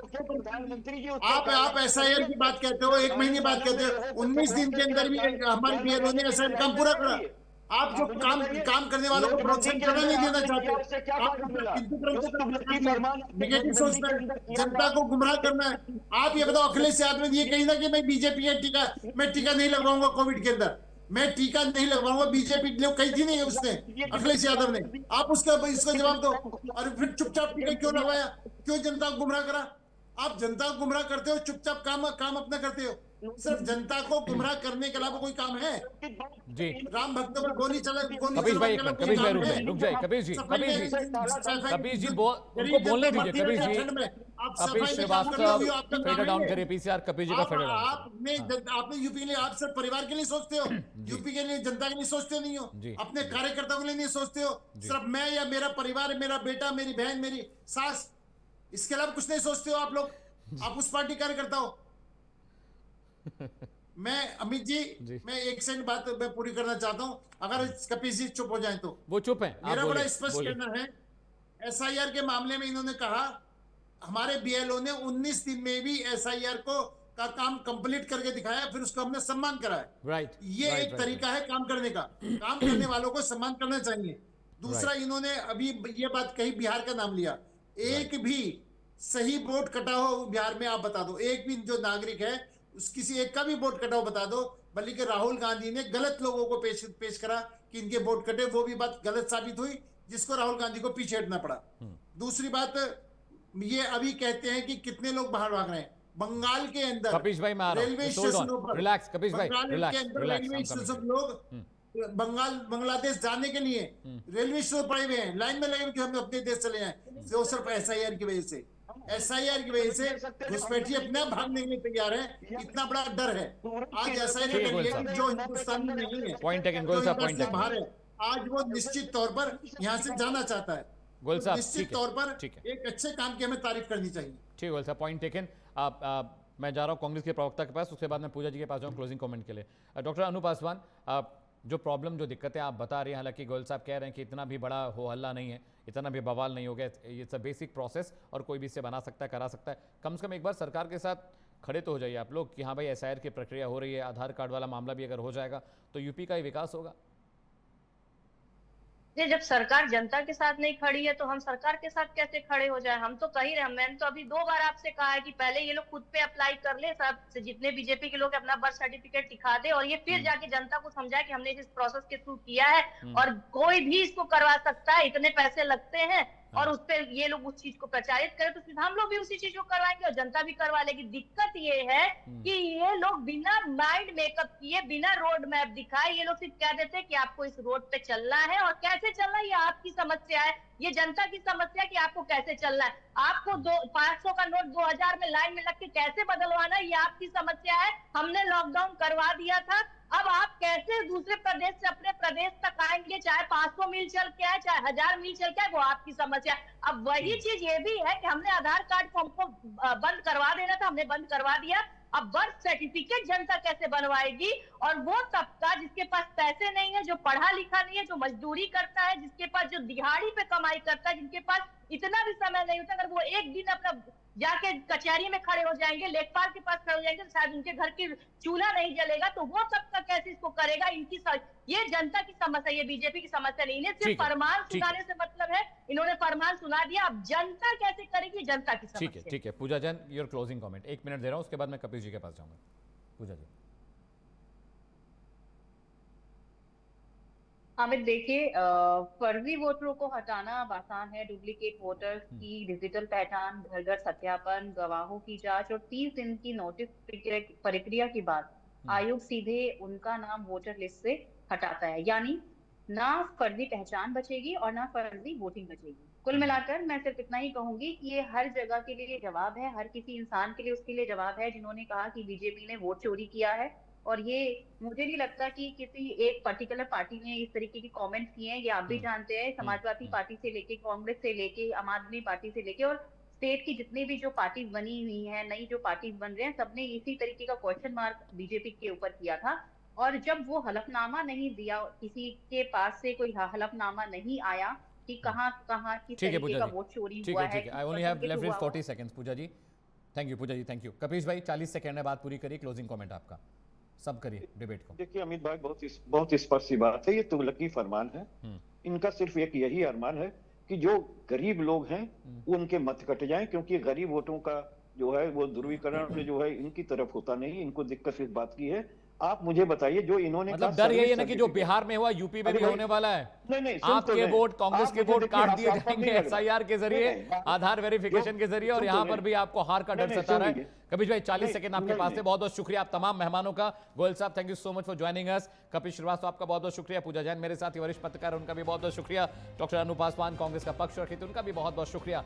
प्रधानमंत्री जी आप एसआईआर की बात कहते हो, 1 महीने बात कहते हो, 19 दिन के अंदर भी हमारी बीएलओ ने एसआईआर काम पूरा करा। आप जो काम करने वालों को प्रोत्साहन करना नहीं देना चाहते, आप नेगेटिव सोचना है, जनता को गुमराह करना है। आप ये बताओ, अखिलेश यादव ने ये कही ना कि मैं बीजेपी का टीका, मैं टीका नहीं लगवाऊंगा कोविड के अंदर, मैं टीका नहीं लगवाऊंगा, बीजेपी लोग कही थी नहीं उसने, अखिलेश यादव ने। आप इसका जवाब दो। और फिर चुपचाप टीका क्यों लगवाया? क्यों जनता को गुमराह करा? आप जनता को गुमराह करते हो, चुपचाप काम अपना करते हो। सिर्फ जनता को गुमराह करने के अलावा कोई काम है? जी राम भक्तों पर गोली चला, कपिश भाई एक मिनट, कपिश भाई रुक जाए, कपिश जी, कपिश जी, कपिश जी उनको बोलने दीजिए। कपिश जी, कपिश श्रीवास्तव फेडर डाउन करिए, पीसीआर कपिश जी का फेडर डाउन। आपने यूपी के लिए, आप सिर्फ परिवार के लिए सोचते हो, यूपी के लिए, जनता के लिए सोचते नहीं हो, अपने कार्यकर्ताओं के लिए नहीं सोचते हो। सिर्फ मैं या मेरा परिवार, मेरा बेटा, मेरी बहन, मेरी सास, इसके अलावा कुछ नहीं सोचते हो आप लोग। आप उस पार्टी कार्यकर्ता हो। मैं अमित जी, मैं एक सेकंड बात मैं पूरी करना चाहता हूं। अगर कपिल जी चुप हो जाए तो। वो चुप है, मेरा बड़ा स्पष्ट कहना है, एसआईआर के मामले में इन्होंने कहा हमारे बीएलओ ने 19 दिन में भी एसआईआर का काम कंप्लीट करके दिखाया, फिर उसको हमने सम्मान कराया। राइट, ये एक तरीका है काम करने का। काम करने वालों को सम्मान करना चाहिए। दूसरा, इन्होंने अभी ये बात कही, बिहार का नाम लिया। एक भी सही वोट कटा हो बिहार में आप बता दो, एक भी जो नागरिक है किसी एक का भी वोट कटा हो बता दो। बल्कि राहुल गांधी ने गलत लोगों को पेश करा कि इनके वोट कटे, वो भी बात गलत साबित हुई, जिसको राहुल गांधी को पीछे हटना पड़ा। दूसरी बात, ये अभी कहते हैं कि कितने लोग बाहर भाग रहे हैं। बंगाल के अंदर कपिश भाई, रेलवे स्टेशनों पर, रिलैक्स कपिश भाई, बंगाल के अंदर रेलवे स्टेशन लोग बांग्लादेश जाने के लिए रेलवे स्टेशन पड़े हुए हैं, लाइन में लगे कि हम अपने देश चले जाएं। वो सिर्फ एसआईआर की वजह से, एसआईआर की वजह से घुसपैठी अपने आप भागने के लिए तैयार है। इतना बड़ा डर है आज एसआईआर के लिए कि जो हिंदुस्तान में नहीं है, पॉइंट टेकन, जो हिंदुस्तान से बाहर है, आज वो निश्चित तौर पर यहाँ से जाना चाहता है। गोयल साहब, निश्चित तौर पर एक अच्छे काम की हमें तारीफ करनी चाहिए। ठीक गोयल साहब, पॉइंट टेकन। मैं जा रहा हूँ कांग्रेस के प्रवक्ता के पास, उसके बाद मैं पूजा जी के पास जाऊँ क्लोजिंग कमेंट के लिए। डॉक्टर अनूप पासवान, जो प्रॉब्लम, जो दिक्कतें आप बता रही हैं, हालांकि गोयल साहब कह रहे हैं कि इतना भी बड़ा हो हल्ला नहीं है, इतना भी बवाल नहीं हो गया, इट्स अ बेसिक प्रोसेस और कोई भी इसे बना सकता है, करा सकता है। कम से कम एक बार सरकार के साथ खड़े तो हो जाइए आप लोग कि हाँ भाई एसआईआर की प्रक्रिया हो रही है, आधार कार्ड वाला मामला भी अगर हो जाएगा तो यूपी का ही विकास होगा। ये जब सरकार जनता के साथ नहीं खड़ी है तो हम सरकार के साथ कैसे खड़े हो जाए? हम तो कह ही रहे हैं, मैंने तो अभी 2 बार आपसे कहा है कि पहले ये लोग खुद पे अप्लाई कर ले, सब जितने बीजेपी के लोग अपना बर्थ सर्टिफिकेट दिखा दे और ये फिर जाके जनता को समझाए कि हमने इस प्रोसेस के थ्रू किया है और कोई भी इसको करवा सकता है, इतने पैसे लगते हैं और उस पर ये लोग उस चीज को प्रचारित करें तो फिर हम लोग भी उसी चीज को करवाएंगे और जनता भी करवा लेगी। दिक्कत ये है कि ये लोग बिना माइंड मेकअप किए, बिना रोड मैप दिखाए, ये लोग सिर्फ कह देते हैं कि आपको इस रोड पे चलना है और कैसे चलना है ये आपकी समस्या है, ये जनता की समस्या है कि आपको कैसे चलना है। आपको 500 का नोट 2000 में लाइन में लग के कैसे बदलवाना है ये आपकी समस्या है। हमने लॉकडाउन करवा दिया था, अब आप कैसे दूसरे प्रदेश से अपने प्रदेश तक आएंगे, चाहे 500 मील चल के आए, चाहे 1000 मील चल के आए, वो आपकी समस्या है। अब वही चीज ये भी है कि हमने आधार कार्ड को हमको बंद करवा देना था, हमने बंद करवा दिया। अब बर्थ सर्टिफिकेट जनता कैसे बनवाएगी? और वो तबका जिसके पास पैसे नहीं है, जो पढ़ा लिखा नहीं है, जो मजदूरी करता है, जिसके पास जो दिहाड़ी पे कमाई करता है, जिनके पास इतना भी समय नहीं होता, अगर वो एक दिन अपना जाके कचहरी में खड़े हो जाएंगे, लेखपाल के पास खड़े हो जाएंगे तो शायद उनके घर की चूल्हा नहीं जलेगा, तो वो तबका कैसे इसको करेगा? ये जनता की समस्या, ये बीजेपी की समस्या नहीं है। सिर्फ फरमान सुनाने से मतलब है, इन्होंने फरमान सुना दिया, अब जनता कैसे करेगी, जनता की समस्या। ठीक है Pooja Jain, your closing comment 1 minute दे रहा हूं, उसके बाद मैं कपिल जी के पास जाऊंगा। पूजा जी। अमित देखिए, फर्जी वोटरों को हटाना अब आसान है। डुप्लीकेट वोटर्स की डिजिटल पहचान, घर घर सत्यापन, गवाहों की जांच और 30 दिन की नोटिस प्रक्रिया के बाद आयोग सीधे उनका नाम वोटर लिस्ट से हटाता है, यानी ना फर्जी पहचान बचेगी और ना फर्जी वोटिंग बचेगी। कुल मिलाकर मैं सिर्फ इतना ही कहूंगी कि ये हर जगह के लिए जवाब है, हर किसी इंसान के लिए उसके लिए जवाब है जिन्होंने कहा कि बीजेपी ने वोट चोरी किया है। और ये मुझे नहीं लगता कि किसी एक पर्टिकुलर पार्टी ने इस तरीके के कमेंट्स किए हैं, ये आप भी जानते हैं। समाजवादी पार्टी से लेके, कांग्रेस से लेके, आम आदमी पार्टी से लेके और स्टेट की जितनी भी जो पार्टीज बनी हुई हैं, नई जो पार्टीज बन रहे हैं, सबने इसी तरीके का क्वेश्चन मार्क बीजेपी के ऊपर किया था। और जब वो हलफनामा नहीं दिया, किसी के पास से कोई हलफनामा नहीं आया कि कहाँ किस तरीके का वोट चोरी हुआ है। I only have left with 40 seconds. Puja ji thank you. Puja ji thank you. Kapish भाई 40 सेकंड में बात पूरी करिए, क्लोजिंग कमेंट आपका, सब करिए डिबेट को। देखिए अमित भाई, बहुत स्पष्ट सी बात है, ये तुगलकी फरमान है। इनका सिर्फ एक यही अरमान है कि जो गरीब लोग हैं वो उनके मत कट जाएं, क्योंकि गरीब वोटों का जो है वो ध्रुवीकरण जो है इनकी तरफ होता नहीं। इनको दिक्कत इस बात की है। आप मुझे बताइए, जो इन्होंने मतलब डर यही है ना कि जो बिहार में हुआ यूपी में भी होने वाला है। नहीं, आपके वोट, कांग्रेस के वोट काट दिए जाएंगे एसआईआर के जरिए, आधार वेरिफिकेशन के जरिए, और यहाँ पर भी आपको हार का डर सता रहा है। कपिश भाई 40 सेकंड आपके पास है। बहुत बहुत शुक्रिया आप तमाम मेहमानों का। गोयल साहब thank you so much for joining us. Kapil Shrivastava आपका बहुत बहुत शुक्रिया। पूजा जैन मेरे साथ वरिष्ठ पत्रकार, उनका भी बहुत बहुत शुक्रिया। डॉक्टर अनु पासवान कांग्रेस का पक्ष रखी थी, उनका भी बहुत बहुत शुक्रिया।